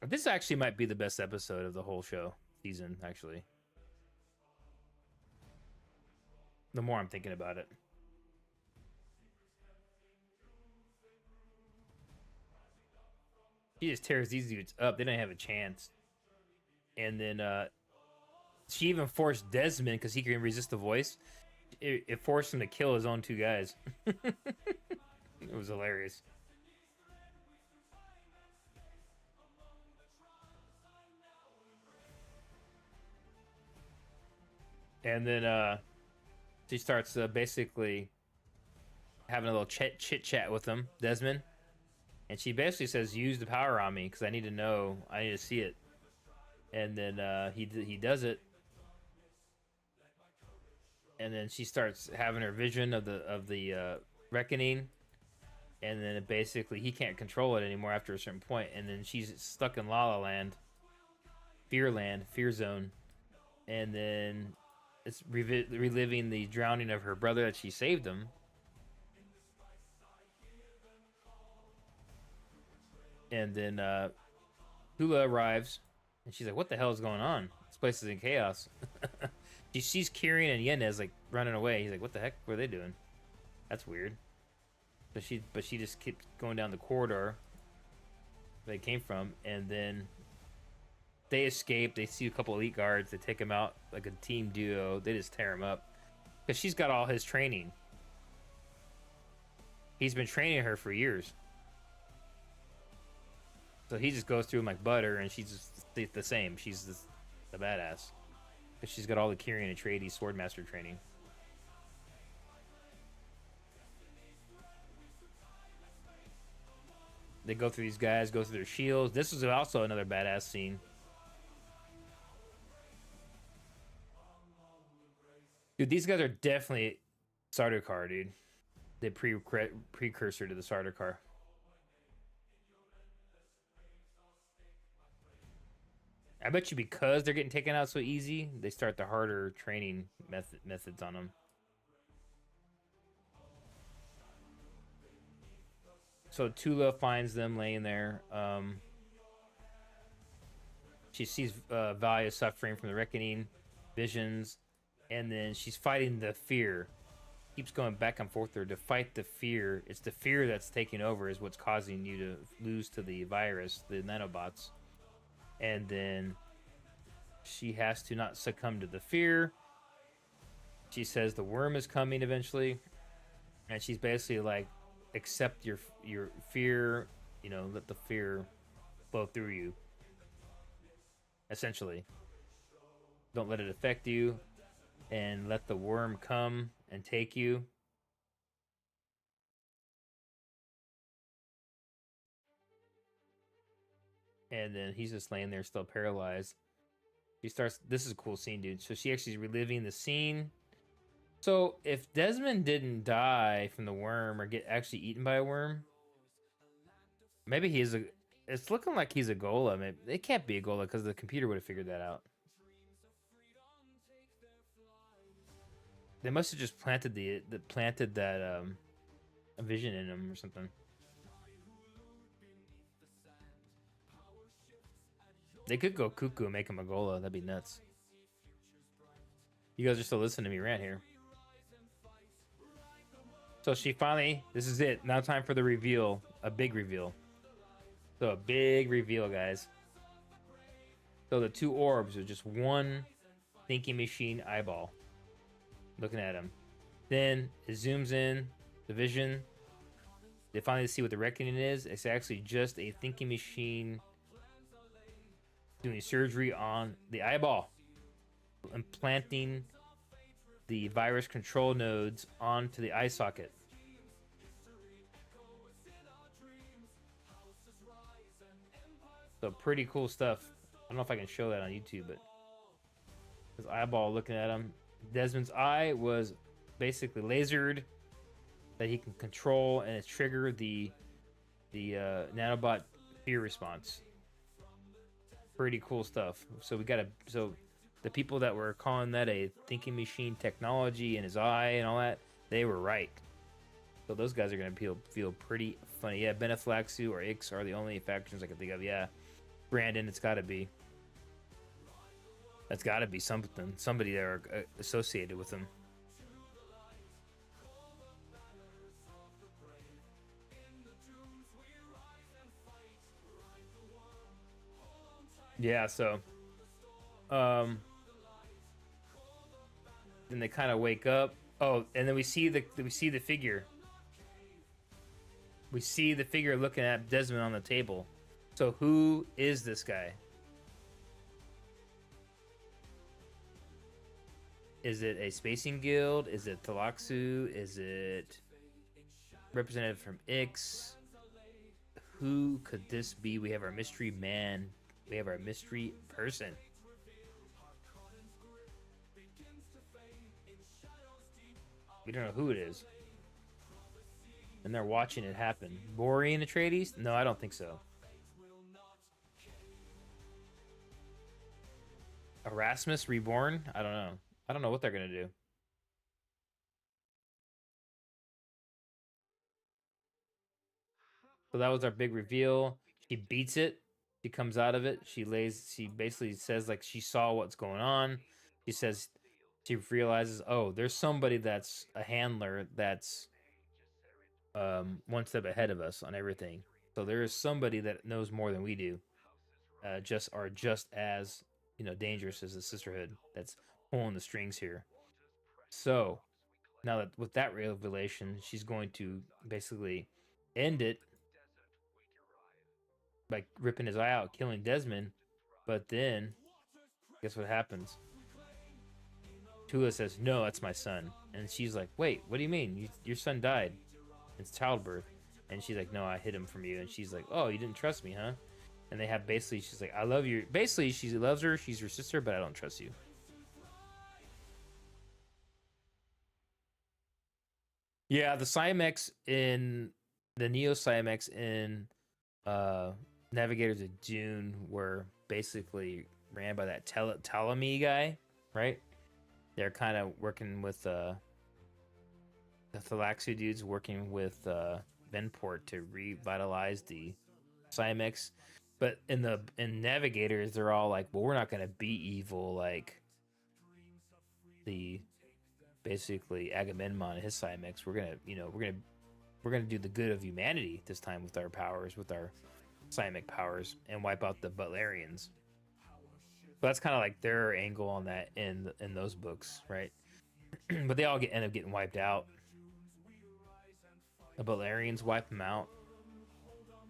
This actually might be the best episode of the whole show season, actually. The more I'm thinking about it. She just tears these dudes up. They don't have a chance. And then she even forced Desmond, because he can resist the voice. It forced him to kill his own two guys. It was hilarious. And then she starts basically having a little chit chat with him, Desmond. And she basically says, use the power on me, because I need to know. I need to see it. And then he does it. And then she starts having her vision of the reckoning. And then basically he can't control it anymore after a certain point. And then she's stuck in La La Land. Fear Zone. And then it's reliving the drowning of her brother that she saved him. And then Hula arrives, and she's like, what the hell is going on? This place is in chaos. She sees Kyrian and Yenez like running away. He's like, what the heck were they doing? That's weird. But she just keeps going down the corridor they came from, and then they escape. They see a couple elite guards. They take him out like a team duo. They just tear him up because she's got all his training. He's been training her for years. So he just goes through them like butter, and she's just the same. She's the badass. Because she's got all the Kyrian and Atreides Swordmaster training. They go through these guys, go through their shields. This was also another badass scene. Dude, these guys are definitely Sardaukar, dude. The precursor to the Sardaukar. I bet you because they're getting taken out so easy, they start the harder training methods on them. So Tula finds them laying there. She sees Valia suffering from the reckoning, visions, and then she's fighting the fear. Keeps going back and forth there to fight the fear. It's the fear that's taking over is what's causing you to lose to the virus, the nanobots. And then she has to not succumb to the fear. She says the worm is coming eventually, and she's basically like, accept your fear, you know, let the fear flow through you. Essentially, don't let it affect you, and let the worm come and take you. And then he's just laying there still paralyzed. She starts, this is a cool scene, dude. So she actually is reliving the scene. So if Desmond didn't die from the worm or get actually eaten by a worm, maybe he is a, it's looking like he's a Gola. Maybe it can't be a Gola because the computer would have figured that out. They must have just planted that vision in him or something. They could go cuckoo and make him a Gola. That'd be nuts. You guys are still listening to me rant here. So she finally, this is it. Now time for the reveal. A big reveal. So a big reveal, guys. So the two orbs are just one thinking machine eyeball. Looking at him. Then it zooms in. The vision. They finally see what the reckoning is. It's actually just a thinking machine doing surgery on the eyeball, implanting the virus control nodes onto the eye socket. So pretty cool stuff. I don't know if I can show that on YouTube, but his eyeball looking at him. Desmond's eye was basically lasered that he can control and trigger the nanobot fear response. Pretty cool stuff. So we got so the people that were calling that a thinking machine technology in his eye and all that, they were right. So those guys are gonna feel pretty funny. Yeah, Beneflaxu or Ix are the only factions I can think of. Yeah, Brandon, it's got to be. That's got to be something. Somebody that are associated with him. Yeah, so then they kind of wake up. Oh, and then we see the figure. We see the figure looking at Desmond on the table. So who is this guy? Is it a spacing guild? Is it Thalaxu? Is it representative from Ix? Who could this be? We have our mystery man. We have our mystery person. We don't know who it is. And they're watching it happen. Borean Atreides? No, I don't think so. Erasmus Reborn? I don't know. I don't know what they're going to do. So that was our big reveal. She beats it. She comes out of it. She basically says like she saw what's going on. She says she realizes, oh, there's somebody that's a handler that's one step ahead of us on everything. So there is somebody that knows more than we do. Just as, you know, dangerous as the sisterhood that's pulling the strings here. So Now that with that revelation, she's going to basically end it by ripping his eye out, killing Desmond. But then, guess what happens? Tula says, "No, that's my son," and she's like, "Wait, what do you mean? Your son died. It's childbirth." And she's like, "No, I hid him from you." And she's like, "Oh, you didn't trust me, huh?" And they have basically, she's like, "I love you." Basically, she loves her. She's her sister, but I don't trust you. Yeah, the Cymex in the Neo Cymex in uh Navigators of Dune were basically ran by that Ptolemy guy, right? They're kind of working with the Thalaxu dudes working with Venport to revitalize the Cymex. But in Navigators, they're all like, well, we're not gonna be evil like the basically Agamemnon and his Cymex. We're gonna do the good of humanity this time with our powers, with our Cymic powers, and wipe out the Butlerians. But that's kind of like their angle on that in those books, right? But they all end up getting wiped out. The Butlerians wipe them out,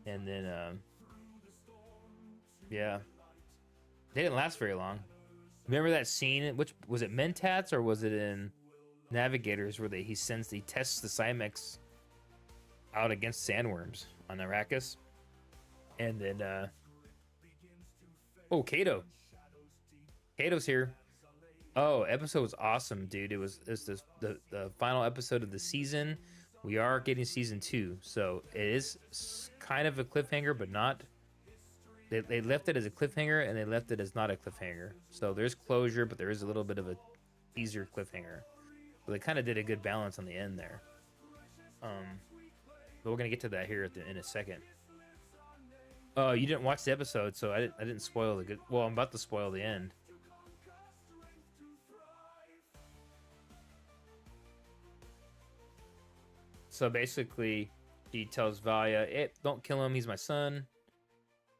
and then yeah, they didn't last very long. Remember that scene? Which was it, Mentats, or was it in Navigators, where he tests the Cymex out against sandworms on Arrakis, and then oh, Kato's here. Oh, episode was awesome, dude. It's the final episode of the season. We are getting season 2, so it is kind of a cliffhanger, but not. They left it as a cliffhanger, and they left it as not a cliffhanger. So there's closure, but there is a little bit of a teaser cliffhanger. So they kind of did a good balance on the end there. But we're gonna get to that here in a second. Oh, you didn't watch the episode, so I didn't spoil the good. Well, I'm about to spoil the end. So basically, she tells Valia, "Hey, don't kill him. He's my son."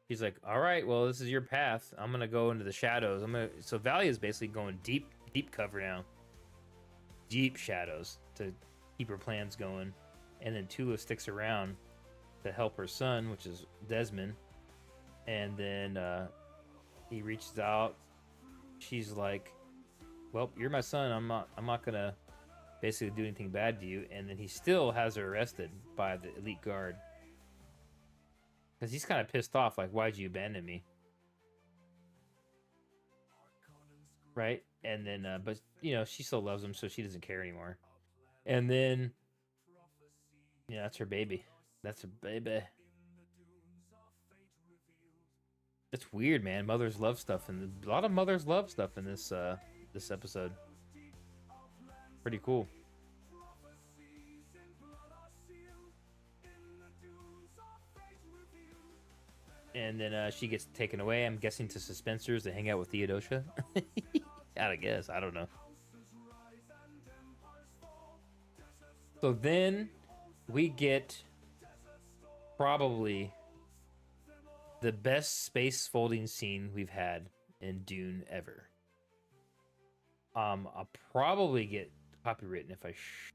He's like, "All right, well, this is your path. I'm gonna go into the shadows. So Valia is basically going deep cover now, deep shadows to keep her plans going, and then Tula sticks around to help her son, which is Desmond, and then he reaches out. She's like, "Well, you're my son. I'm not gonna basically do anything bad to you," and then he still has her arrested by the elite guard because he's kind of pissed off, like, "Why'd you abandon me?" Right? And then but she still loves him, so she doesn't care anymore. And then that's her baby. That's her baby. It's weird, man. Mothers love stuff, and a lot of mothers love stuff in this episode. Pretty cool. And then she gets taken away, I'm guessing, to Suspensors to hang out with Theodosia. I guess. I don't know. So then we get probably the best space folding scene we've had in Dune ever. I'll probably get copywritten if I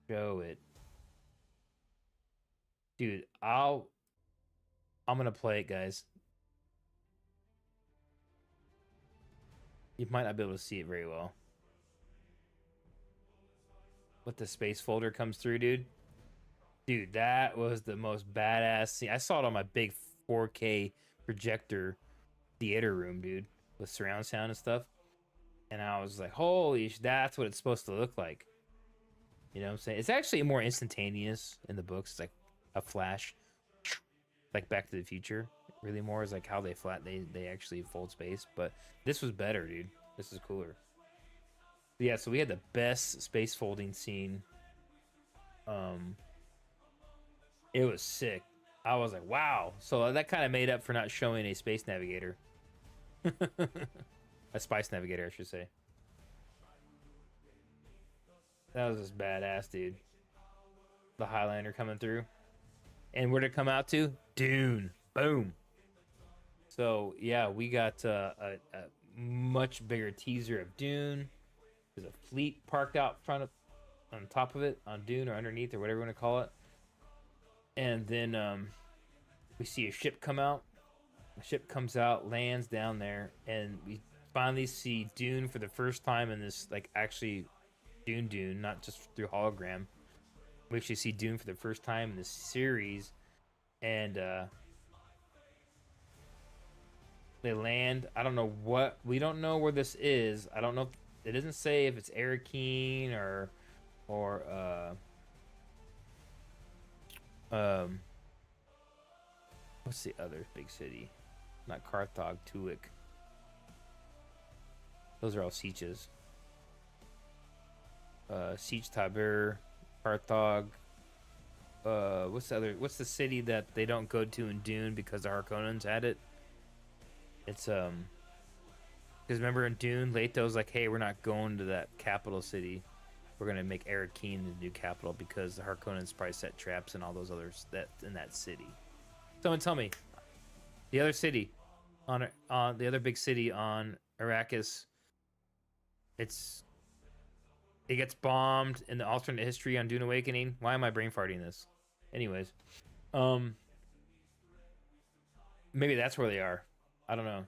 show it. Dude, I'm gonna play it, guys. You might not be able to see it very well. But the space folder comes through, dude. Dude, that was the most badass scene. I saw it on my big 4K projector theater room, dude, with surround sound and stuff. And I was like, holy, that's what it's supposed to look like. You know what I'm saying? It's actually more instantaneous in the books. It's like a flash, like Back to the Future. Really more is like how they actually fold space. But this was better, dude. This is cooler. Yeah, so we had the best space folding scene. It was sick. I was like, wow. So that kind of made up for not showing a space navigator. A spice navigator, I should say. That was just badass, dude. The Highlander coming through. And where'd it come out to? Dune. Boom. So, yeah, we got a much bigger teaser of Dune. There's a fleet parked out front of on top of it, on Dune or underneath or whatever you want to call it. And then we see a ship come out. The ship comes out, lands down there, and we finally see Dune for the first time in this, like, actually Dune, not just through hologram. We actually see Dune for the first time in this series, and they land. I don't know what. We don't know where this is. I don't know. It doesn't say if it's Arrakis or what's the other big city? Not Carthage, Tulik. Those are all sieges. Siege Tabor, Carthage. What's the other? What's the city that they don't go to in Dune because the Harkonnens had it? It's because remember in Dune, Leto's like, hey, we're not going to that capital city. We're gonna make Arrakis the new capital because the Harkonnens probably set traps and all those others that in that city. Someone tell me, the other city on the other big city on Arrakis, it gets bombed in the alternate history on Dune Awakening. Why am I brain farting this? Anyways, maybe that's where they are. I don't know.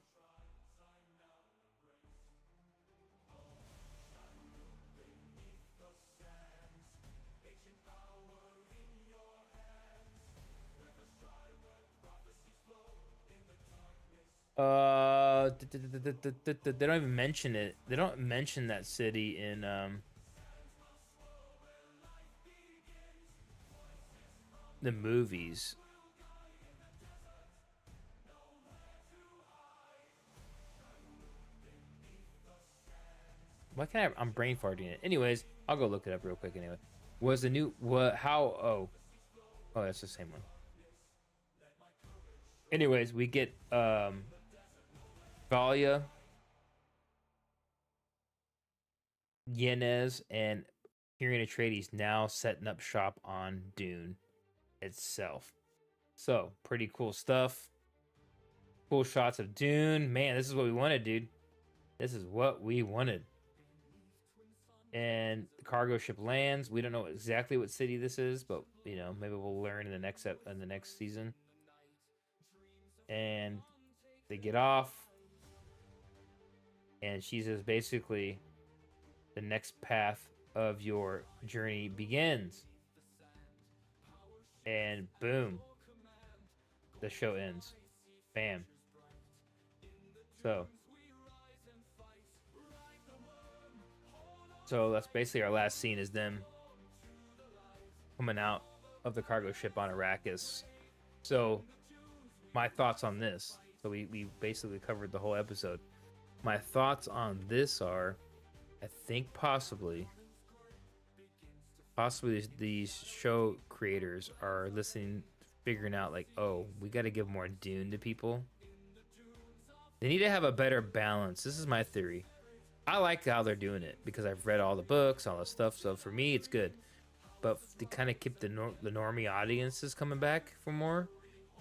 They don't even mention it. They don't mention that city in the movies. Why can't I'm brain farting it? Anyways, I'll go look it up real quick anyway. Was the new what? How? Oh, that's the same one. Anyways, we get Valia, Yenez, and Tyrion Atreides now setting up shop on Dune itself. So, pretty cool stuff. Cool shots of Dune. Man, this is what we wanted, dude. This is what we wanted. And the cargo ship lands. We don't know exactly what city this is, but you know, maybe we'll learn in the next season. And they get off. And she says basically the next path of your journey begins. And boom. The show ends. Bam. So that's basically our last scene is them coming out of the cargo ship on Arrakis. So my thoughts on this. So we basically covered the whole episode. My thoughts on this are, I think possibly these show creators are listening, figuring out like, oh, we got to give more Dune to people. They need to have a better balance. This is my theory. I like how they're doing it because I've read all the books, all the stuff. So for me, it's good. But to kind of keep the normie audiences coming back for more,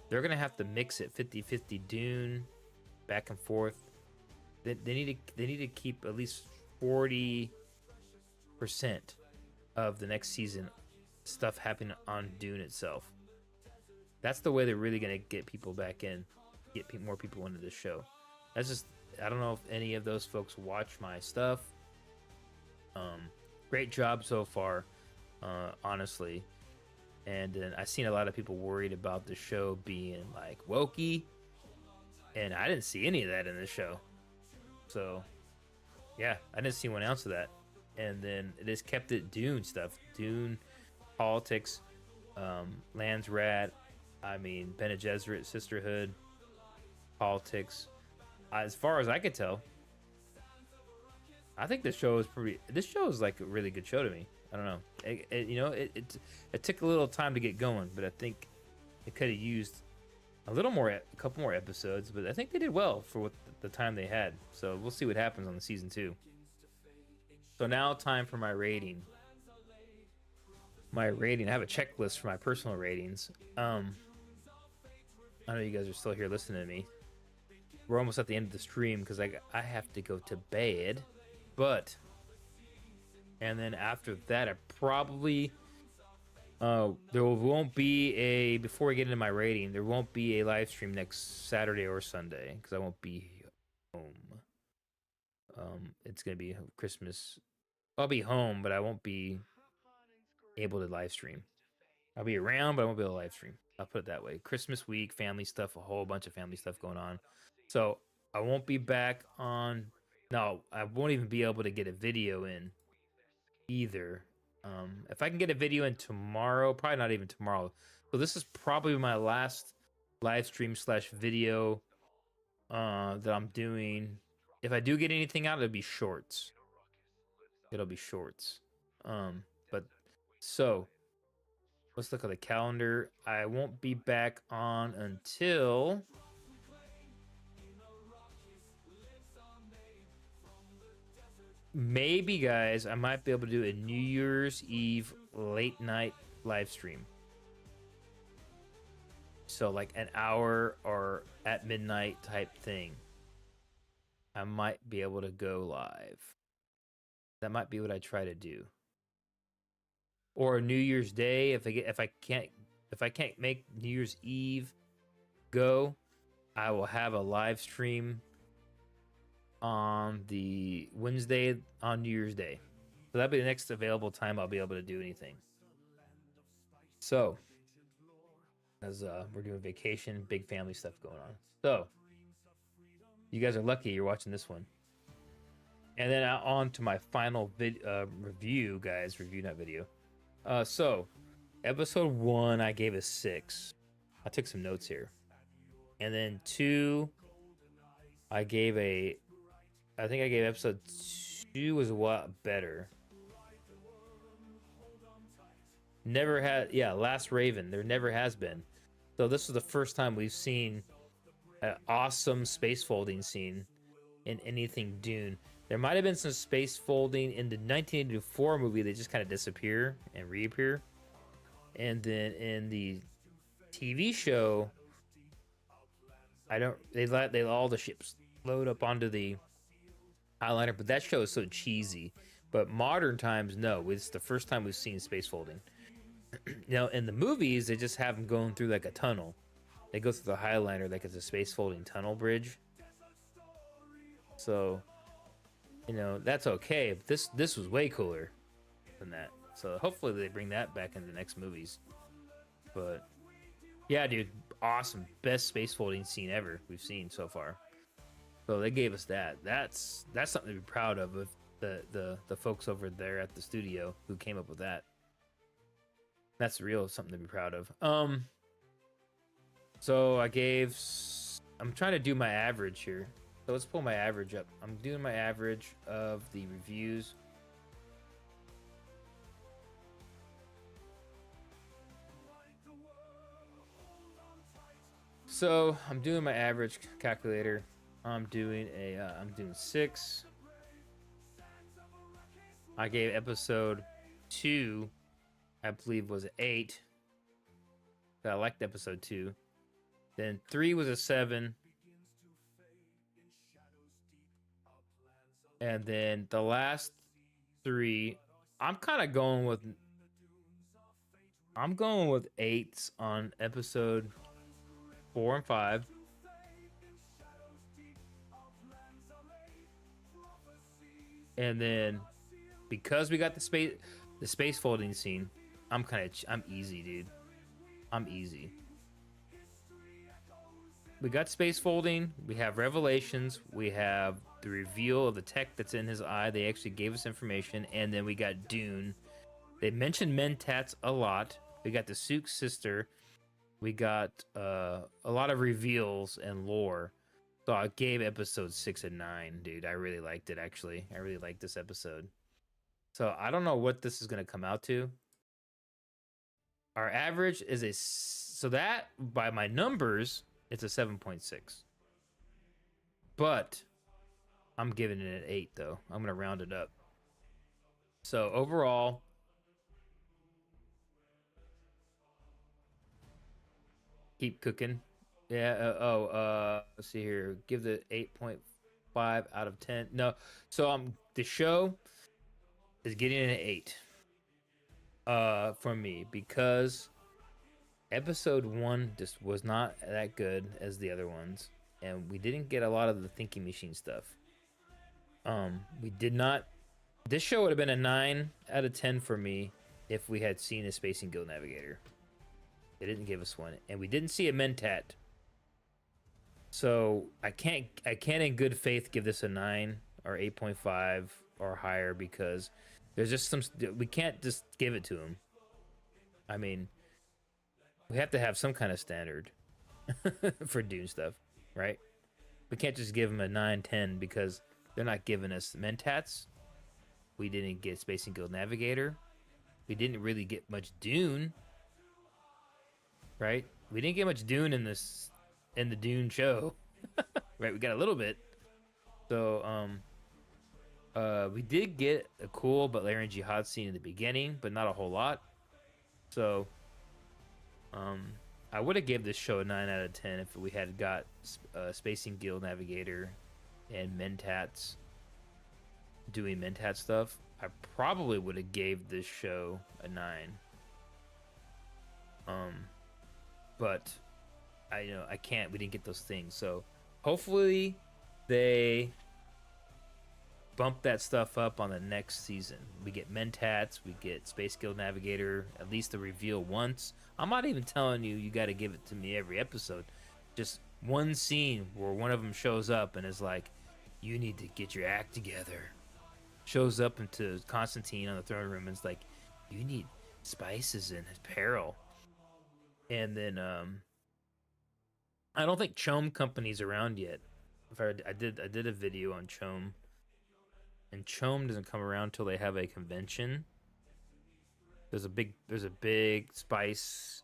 they're going to have to mix it 50-50 Dune, back and forth. They need to keep at least 40% of the next season stuff happening on Dune itself. That's the way they're really going to get people back in, get more people into the show. That's just, I don't know if any of those folks watch my stuff. Great job so far, honestly. And then I've seen a lot of people worried about the show being like wokey, and I didn't see any of that in the show. So, yeah, I didn't see one ounce of that. And then it just kept it Dune stuff, Dune politics, Lands Rad. I mean, Bene Gesserit sisterhood, politics. As far as I could tell, I think this show is like a really good show to me. I don't know. It took a little time to get going, but I think it could have used a couple more episodes. But I think they did well for what the time they had. So we'll see what happens on the season 2. So now time for my rating. I have a checklist for my personal ratings. I know you guys are still here listening to me. We're almost at the end of the stream because I have to go to bed. But And then after that, I probably there won't be a before I get into my rating. There won't be a live stream next Saturday or Sunday because I won't be home. It's gonna be Christmas. I'll be home, but I won't be able to live stream. I'll be around, but I won't be able to live stream. I'll put it that way. Christmas week, family stuff, a whole bunch of family stuff going on. So I won't be back on. No, I won't even be able to get a video in either. If I can get a video in tomorrow, probably not even tomorrow. So this is probably my last live stream slash video that I'm doing. If I do get anything out, it'll be shorts. It'll be shorts. But so let's look at the calendar. I won't be back on until maybe, guys, I might be able to do a New Year's Eve late night live stream. So like an hour or at midnight type thing. I might be able to go live. That might be what I try to do. Or New Year's Day if I can't make New Year's Eve go, I will have a live stream on the Wednesday on New Year's Day. So that'll be the next available time I'll be able to do anything. So as we're doing vacation, big family stuff going on. So you guys are lucky you're watching this one. And then on to my final review, guys. Review, not video. So episode 1, I gave a 6. I took some notes here. And then 2, I think I gave episode 2 was a lot better. Never had, Last Raven. There never has been. So this is the first time we've seen an awesome space folding scene in anything Dune. There might have been some space folding in the 1984 movie. They just kind of disappear and reappear. And then in the TV show, they let all the ships load up onto the Highliner, but that show is so cheesy. But modern times, no, it's the first time we've seen space folding. Now in the movies, they just have them going through like a tunnel. They go through the Highliner like it's a space folding tunnel bridge. So, that's okay. But this was way cooler than that. So hopefully they bring that back in the next movies. But yeah, dude, awesome. Best space folding scene ever we've seen so far. So they gave us that. That's something to be proud of the folks over there at the studio who came up with that. That's real something to be proud of. So I'm trying to do my average here. So let's pull my average up. I'm doing my average of the reviews. So I'm doing my average calculator. I'm doing 6. I gave episode 2, I believe, was 8. I liked episode 2. Then 3 was a 7. And then the last 3, I'm going with 8s on episode 4 and 5. And then because we got the space folding scene, I'm easy, dude. I'm easy. We got space folding, we have revelations, we have the reveal of the tech that's in his eye. They actually gave us information, and then we got Dune. They mentioned Mentats a lot. We got the Sook's sister. We got a lot of reveals and lore. So I gave episode 6 and 9, dude. I really liked it, actually. I really liked this episode. So I don't know what this is going to come out to. Our average is so that, by my numbers, it's a 7.6. But I'm giving it an 8, though. I'm going to round it up. So overall, keep cooking. Yeah. Let's see here. Give the 8.5 out of 10. No. So the show, is getting an 8 from me because episode 1 just was not that good as the other ones, and we didn't get a lot of the thinking machine stuff. We did not. This show would have been a 9 out of 10 for me if we had seen a Spacing Guild Navigator. They didn't give us one, and we didn't see a Mentat. So I can't in good faith give this a 9 or 8.5 or higher because there's just some, we can't just give it to him. I mean, we have to have some kind of standard for Dune stuff, right? We can't just give him a 9, 10 because they're not giving us Mentats. We didn't get Spacing Guild Navigator. We didn't really get much Dune, right? We didn't get much Dune in the Dune show, right? We got a little bit. So, we did get a cool Butlerian Jihad scene in the beginning, but not a whole lot. So, I would have gave this show a 9 out of 10 if we had got Spacing Guild Navigator and Mentats doing Mentat stuff. I probably would have gave this show a 9. But I can't. We didn't get those things. So hopefully they bump that stuff up on the next season. We get Mentats, we get Space Guild Navigator, at least the reveal once. I'm not even telling you got to give it to me every episode. Just one scene where one of them shows up and is like, you need to get your act together. Shows up into Constantine on the throne room and is like, you need spices and apparel. And then I don't think Chom Company's around yet. I did a video on Chom, and Chom doesn't come around till they have a convention. There's a big spice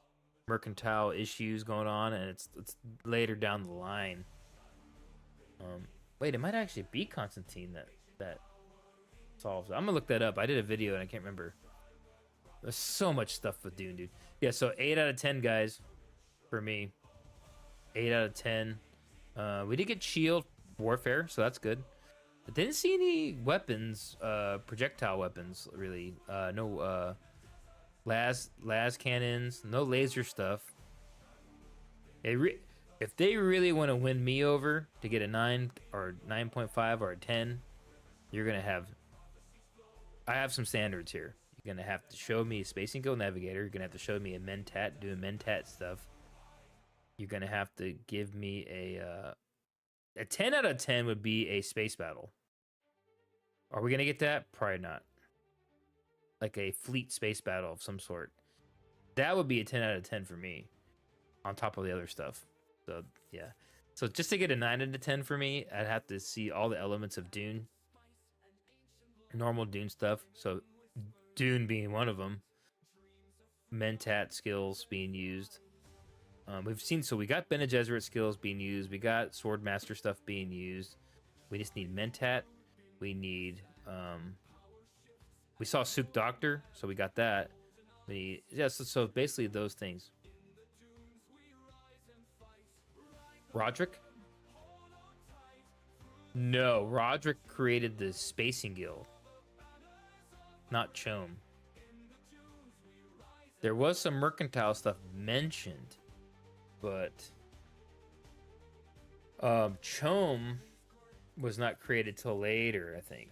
mercantile issues going on, and it's later down the line. Wait, it might actually be Constantine that solves it. I'm gonna look that up. I did a video and I can't remember. There's so much stuff with Dune, dude. Yeah, so 8 out of 10, guys, for me. 8 out of 10. We did get shield warfare, so that's good. I didn't see any weapons, projectile weapons, really. No las cannons, no laser stuff. If they really want to win me over to get a 9 or 9.5 or a 10, you're gonna have. I have some standards here. You're gonna have to show me a Spacing Guild Navigator. You're gonna have to show me a Mentat doing Mentat stuff. You're gonna have to give me a 10 out of 10 would be a space battle. Are we gonna get that? Probably not. Like a fleet space battle of some sort. That would be a 10 out of 10 for me. On top of the other stuff. So yeah. So just to get a 9 out of 10 for me, I'd have to see all the elements of Dune. Normal Dune stuff. So Dune being one of them. Mentat skills being used. We've seen, so we got Bene Gesserit skills being used. We got Swordmaster stuff being used. We just need Mentat. We need, we saw Sook Doctor, so we got that. We need, yeah, so basically those things. Roderick? No, Roderick created the Spacing Guild. Not Chom. There was some mercantile stuff mentioned, but Chom was not created till later, I think.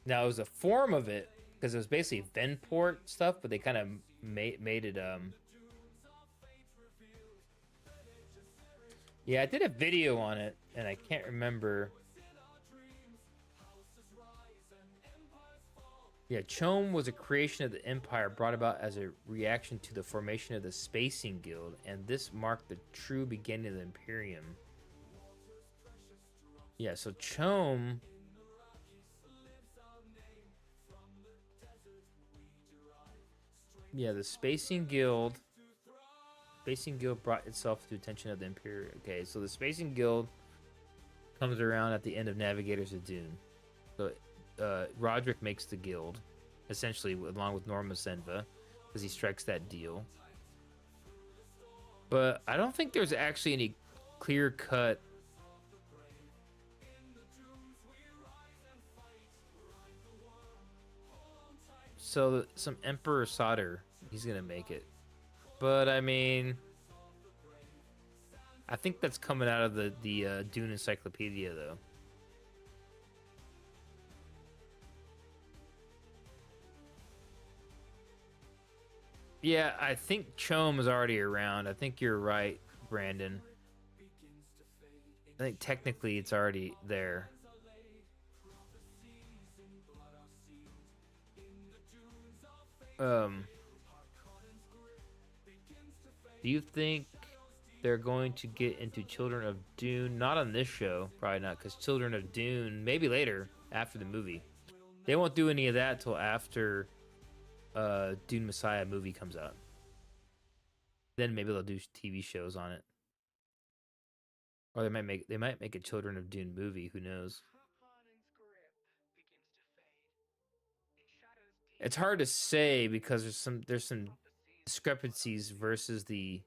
Now it was a form of it because it was basically Venport stuff, but they kind of made it yeah, I did a video on it and I can't remember. Yeah, Chom was a creation of the Empire brought about as a reaction to the formation of the Spacing Guild, and this marked the true beginning of the Imperium. Yeah, so Chom... Yeah, the Spacing Guild brought itself to attention of the Imperium. Okay, so the Spacing Guild comes around at the end of Navigators of Dune. So Roderick makes the guild, essentially, along with Norma Senva, because he strikes that deal. But I don't think there's actually any clear-cut... so some Emperor Solder, he's gonna make it. But I mean, I think that's coming out of the Dune Encyclopedia though. Yeah, I think Chom is already around. I think you're right, Brandon. I think technically it's already there. Um, do you think they're going to get into Children of Dune? Not on this show, probably not, because Children of Dune, maybe later, after the movie. They won't do any of that till after Dune Messiah movie comes out. Then maybe they'll do TV shows on it. Or they might make a Children of Dune movie, who knows? It's hard to say because there's some discrepancies versus the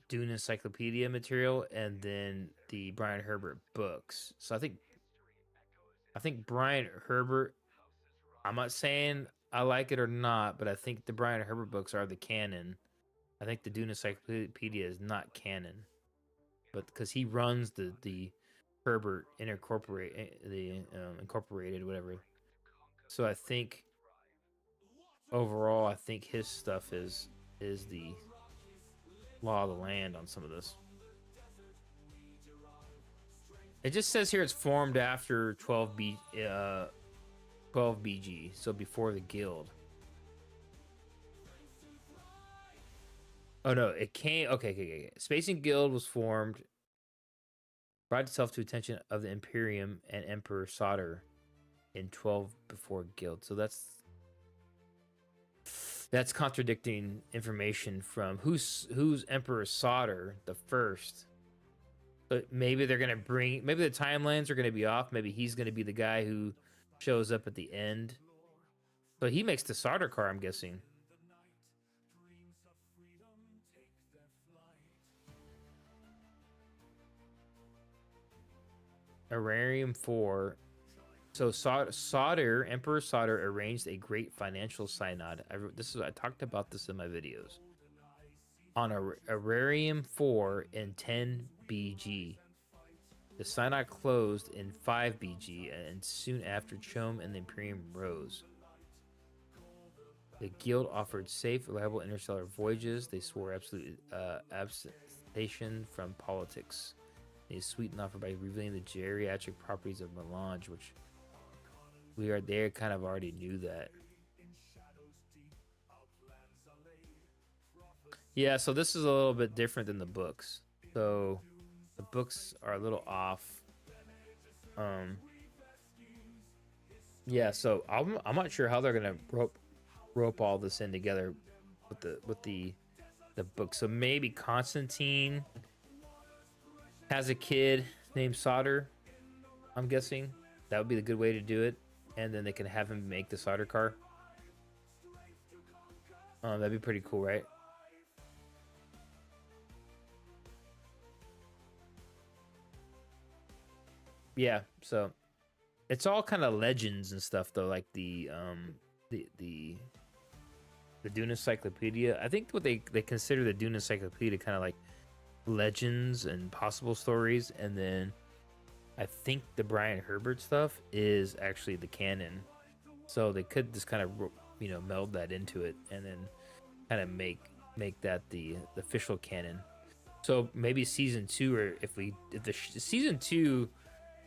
Dune Encyclopedia material and then the Brian Herbert books. So I think Brian Herbert. I'm not saying I like it or not, but I think the Brian Herbert books are the canon. I think the Dune Encyclopedia is not canon, but because he runs the Herbert incorporated whatever. So I think overall, I think his stuff is the law of the land on some of this. It just says here it's formed after 12 BG, so before the guild. Oh no, it came. Okay. Spacing Guild was formed, brought itself to attention of the Imperium and Emperor Solder in 12 before Guild. So that's contradicting information from who's Emperor Solder the first. But maybe they're gonna maybe the timelines are gonna be off. Maybe he's gonna be the guy who shows up at the end. But he makes the Solder car, I'm guessing. Ararium 4. So Emperor Solder arranged a great financial synod. I talked about this in my videos. On Ararium 4 in 10 BG. The synod closed in 5 BG, and soon after Chom and the Imperium rose. The guild offered safe, reliable interstellar voyages. They swore absolute abstention from politics. They sweetened offer by revealing the geriatric properties of melange, which they kind of already knew that. Yeah, so this is a little bit different than the books. So the books are a little off. Yeah, so I'm not sure how they're gonna rope all this in together with the book. So maybe Constantine has a kid named Solder. I'm guessing that would be the good way to do it, and then they can have him make the Solder car. That'd be pretty cool, right? Yeah, so it's all kind of legends and stuff though, like the Dune Encyclopedia. I think what they consider the Dune Encyclopedia kind of like legends and possible stories, and then I think the Brian Herbert stuff is actually the canon. So they could just kind of meld that into it, and then kind of make that the official canon. So maybe season 2, or if the season 2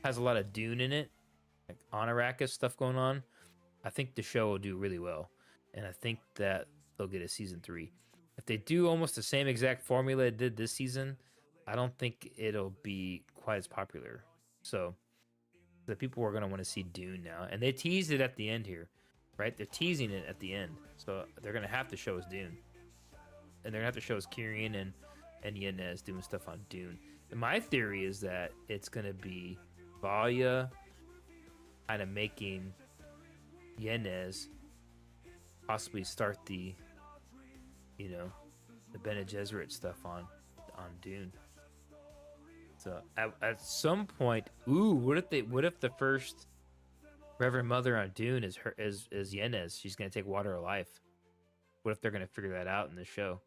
has a lot of Dune in it, like on Arrakis stuff going on, I think the show will do really well, and I think that they'll get a season 3. If they do almost the same exact formula it did this season, I don't think it'll be quite as popular. So the people are going to want to see Dune now, and they teased it at the end here, right? They're teasing it at the end, so they're going to have to show us Dune, and they're going to have to show us Kyrian and Yanez doing stuff on Dune. And my theory is that it's going to be Valia kind of making Yanez possibly start the Bene Gesserit stuff on Dune. So at some point, what if the first Reverend Mother on Dune is her is Yenne's. She's gonna take water of life. What if they're gonna figure that out in the show?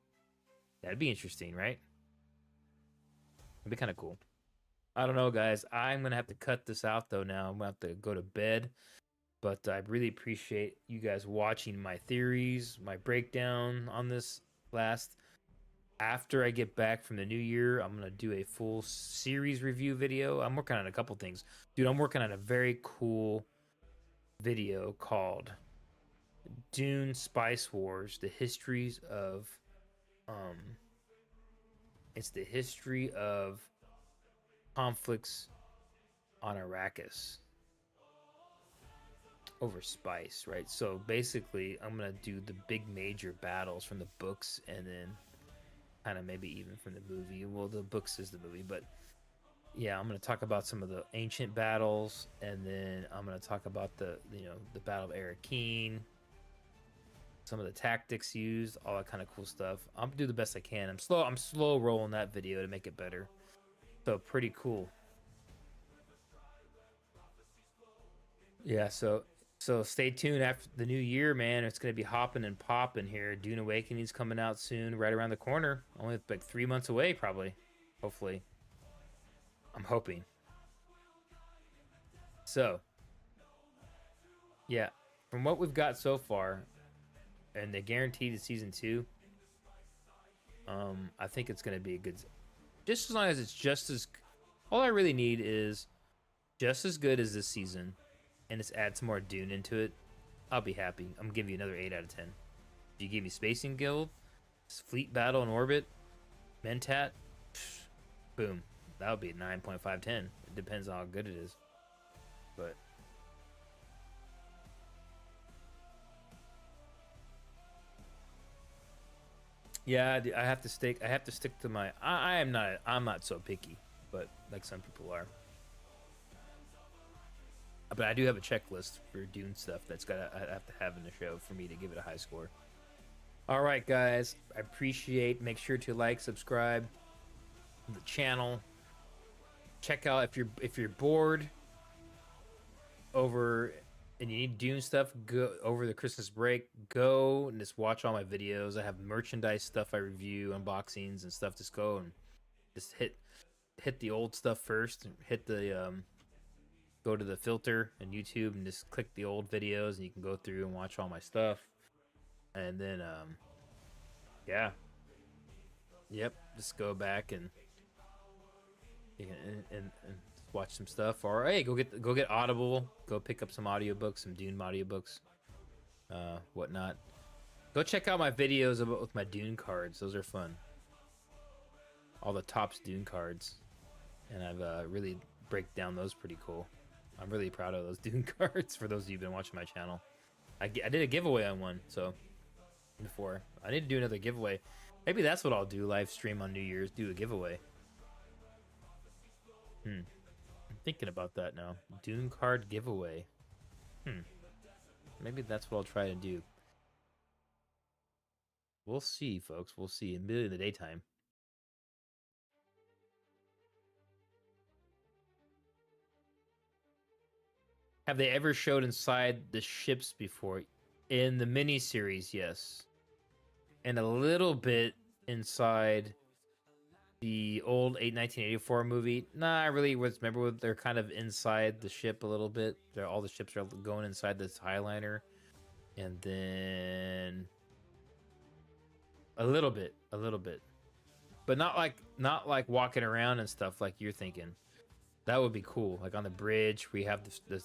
That'd be interesting, right? It'd be kind of cool. I don't know, guys. I'm gonna have to cut this out though now. I'm gonna have to go to bed. But I really appreciate you guys watching my theories, my breakdown on this last. After I get back from the new year, I'm gonna do a full series review video. I'm working on a couple things. Dude, I'm working on a very cool video called Dune Spice Wars, the histories of it's the history of conflicts on Arrakis over spice, right? So basically I'm gonna do the big major battles from the books, and then kind of maybe even from the movie. Well, the books is the movie, but yeah, I'm gonna talk about some of the ancient battles, and then I'm gonna talk about the the Battle of Arrakis, some of the tactics used, all that kind of cool stuff. I'm gonna do the best I can. I'm slow rolling that video to make it better. So pretty cool. Yeah, so stay tuned after the new year, man. It's gonna be hopping and popping here. Dune Awakening's coming out soon, right around the corner. Only like 3 months away, probably. Hopefully. I'm hoping. So, yeah, from what we've got so far, and they guaranteed in season 2, I think it's gonna be a good. Just as long as it's just as, all I really need is just as good as this season, and just add some more Dune into it. I'll be happy. I'm gonna give you another 8 out of 10. If you give me Spacing Guild, Fleet Battle in Orbit, Mentat, boom, that would be a 9.5/10. It depends on how good it is, but yeah, I have to stick. I have to stick to my. I'm not so picky, but like some people are. But I do have a checklist for Dune stuff I have to have in the show for me to give it a high score. All right, guys. I appreciate. Make sure to like, subscribe the channel. Check out if you're bored over and you need Dune stuff, go over the Christmas break. Go and just watch all my videos. I have merchandise stuff I review, unboxings and stuff. Just go and just hit the old stuff first. Hit the go to the filter in YouTube and just click the old videos, and you can go through and watch all my stuff. And then yeah, yep, just go back and watch some stuff. Or hey, go get Audible, go pick up some audiobooks, some Dune audiobooks, whatnot. Go check out my videos with my Dune cards. Those are fun. All the Topps Dune cards, and I've really break down those pretty cool. I'm really proud of those Dune cards. For those of you who've been watching my channel, I did a giveaway on one, so before I need to do another giveaway. Maybe that's what I'll do, live stream on New Year's, do a giveaway. I'm thinking about that now. Dune card giveaway. Maybe that's what I'll try to do. We'll see, folks. We'll see. Maybe in the daytime. Have they ever showed inside the ships before? In the miniseries, yes. And a little bit inside the old 1984 movie. Nah, I really was. Remember, they're kind of inside the ship a little bit. All the ships are going inside this Highliner, and then a little bit, but not like walking around and stuff like you're thinking. That would be cool. Like on the bridge, we have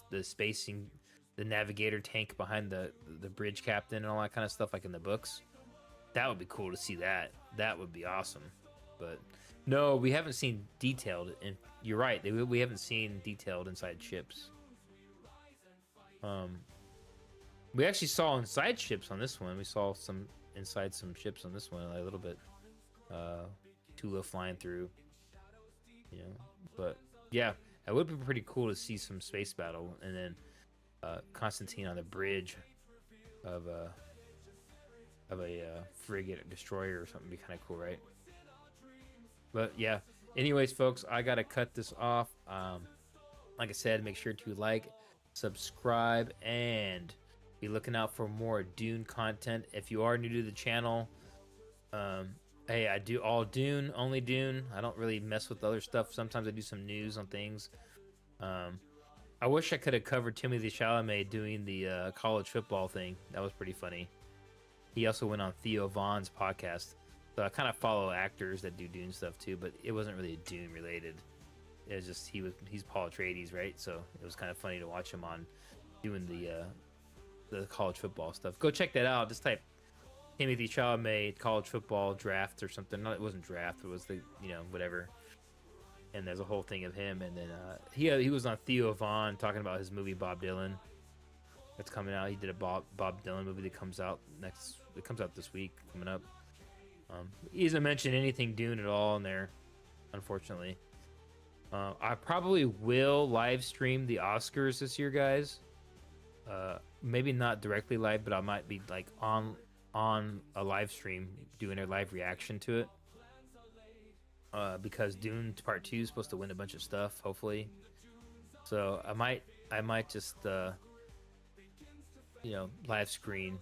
the spacing, the navigator tank behind the bridge captain and all that kind of stuff, like in the books. That would be cool to see that. That would be awesome. But no, we haven't seen detailed. And you're right, we haven't seen detailed inside ships. We actually saw inside ships on this one. We saw some inside some ships on this one, like a little bit. Tula flying through, but. Yeah, it would be pretty cool to see some space battle, and then Constantine on the bridge of a frigate destroyer or something. Would be kind of cool, right? But yeah, anyways, folks, I gotta cut this off. Like I said, make sure to like, subscribe, and be looking out for more Dune content. If you are new to the channel, hey, I do all Dune, only Dune. I don't really mess with other stuff. Sometimes I do some news on things. I wish I could have covered Timothy Chalamet doing the college football thing. That was pretty funny. He also went on Theo Vaughn's podcast. So I kind of follow actors that do Dune stuff too, but it wasn't really Dune related. It was just he's Paul Atreides, right? So it was kind of funny to watch him on doing the college football stuff. Go check that out. Just type Timothy Chalamet college football draft or something. No, it wasn't draft. It was the whatever. And there's a whole thing of him, and then he was on Theo Vaughn talking about his movie Bob Dylan that's coming out. He did a Bob Dylan movie that comes out this week coming up. He doesn't mention anything Dune at all in there, unfortunately. I probably will live stream the Oscars this year, guys. Maybe not directly live, but I might be like on a live stream doing a live reaction to it. Because Dune Part 2 is supposed to win a bunch of stuff, hopefully. So I might just live screen.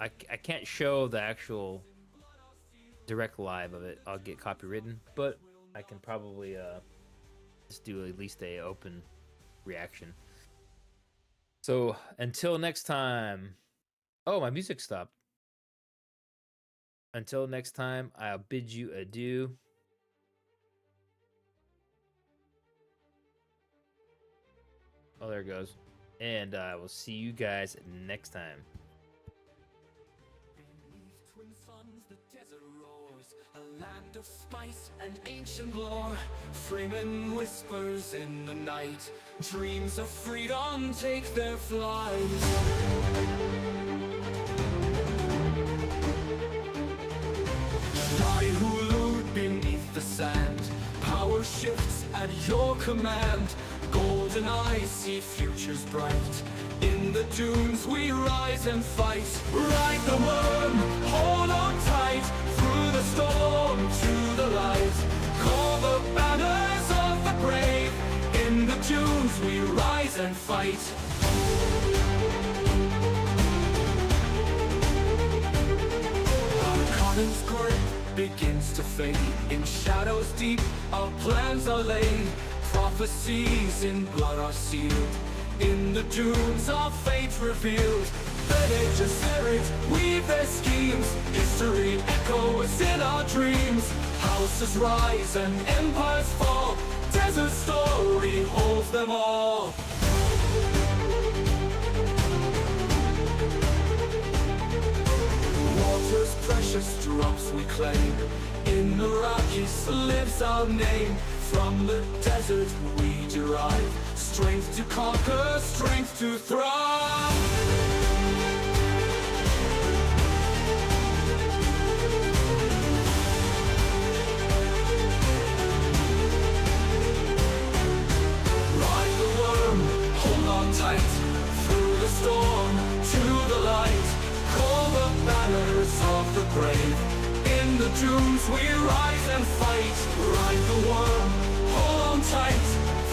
I can't show the actual direct live of it. I'll get copywritten, but I can probably just do at least a open reaction. So until next time. Oh, my music stopped. Until next time, I'll bid you adieu. Oh, there it goes. And I will see you guys next time. Twin suns, the desert roars, a land of spice and ancient lore. Framing whispers in the night, dreams of freedom take their flight. I who lurk beneath the sand, power shifts at your command. Golden eyes see futures bright. In the dunes we rise and fight. Ride the worm, hold on tight. Through the storm to the light. Call the banners of the brave. In the dunes we rise and fight. Arrakis' grip begins to fade. In shadows deep our plans are laid. Prophecies in blood are sealed. In the dunes our fate revealed. The nature spirit weave their schemes. History echoes in our dreams. Houses rise and empires fall. Desert story holds them all. Water's precious drops we claim. In Arrakis lives our name. From the desert we derive strength to conquer, strength to thrive. Ride the worm, hold on tight. Through the storm to the light. Call the banners of the brave. In the dunes we rise and fight. Ride the worm, hold on tight.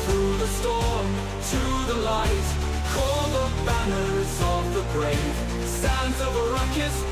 Through the storm to the light. Call the banners of the brave. Sands of Arrakis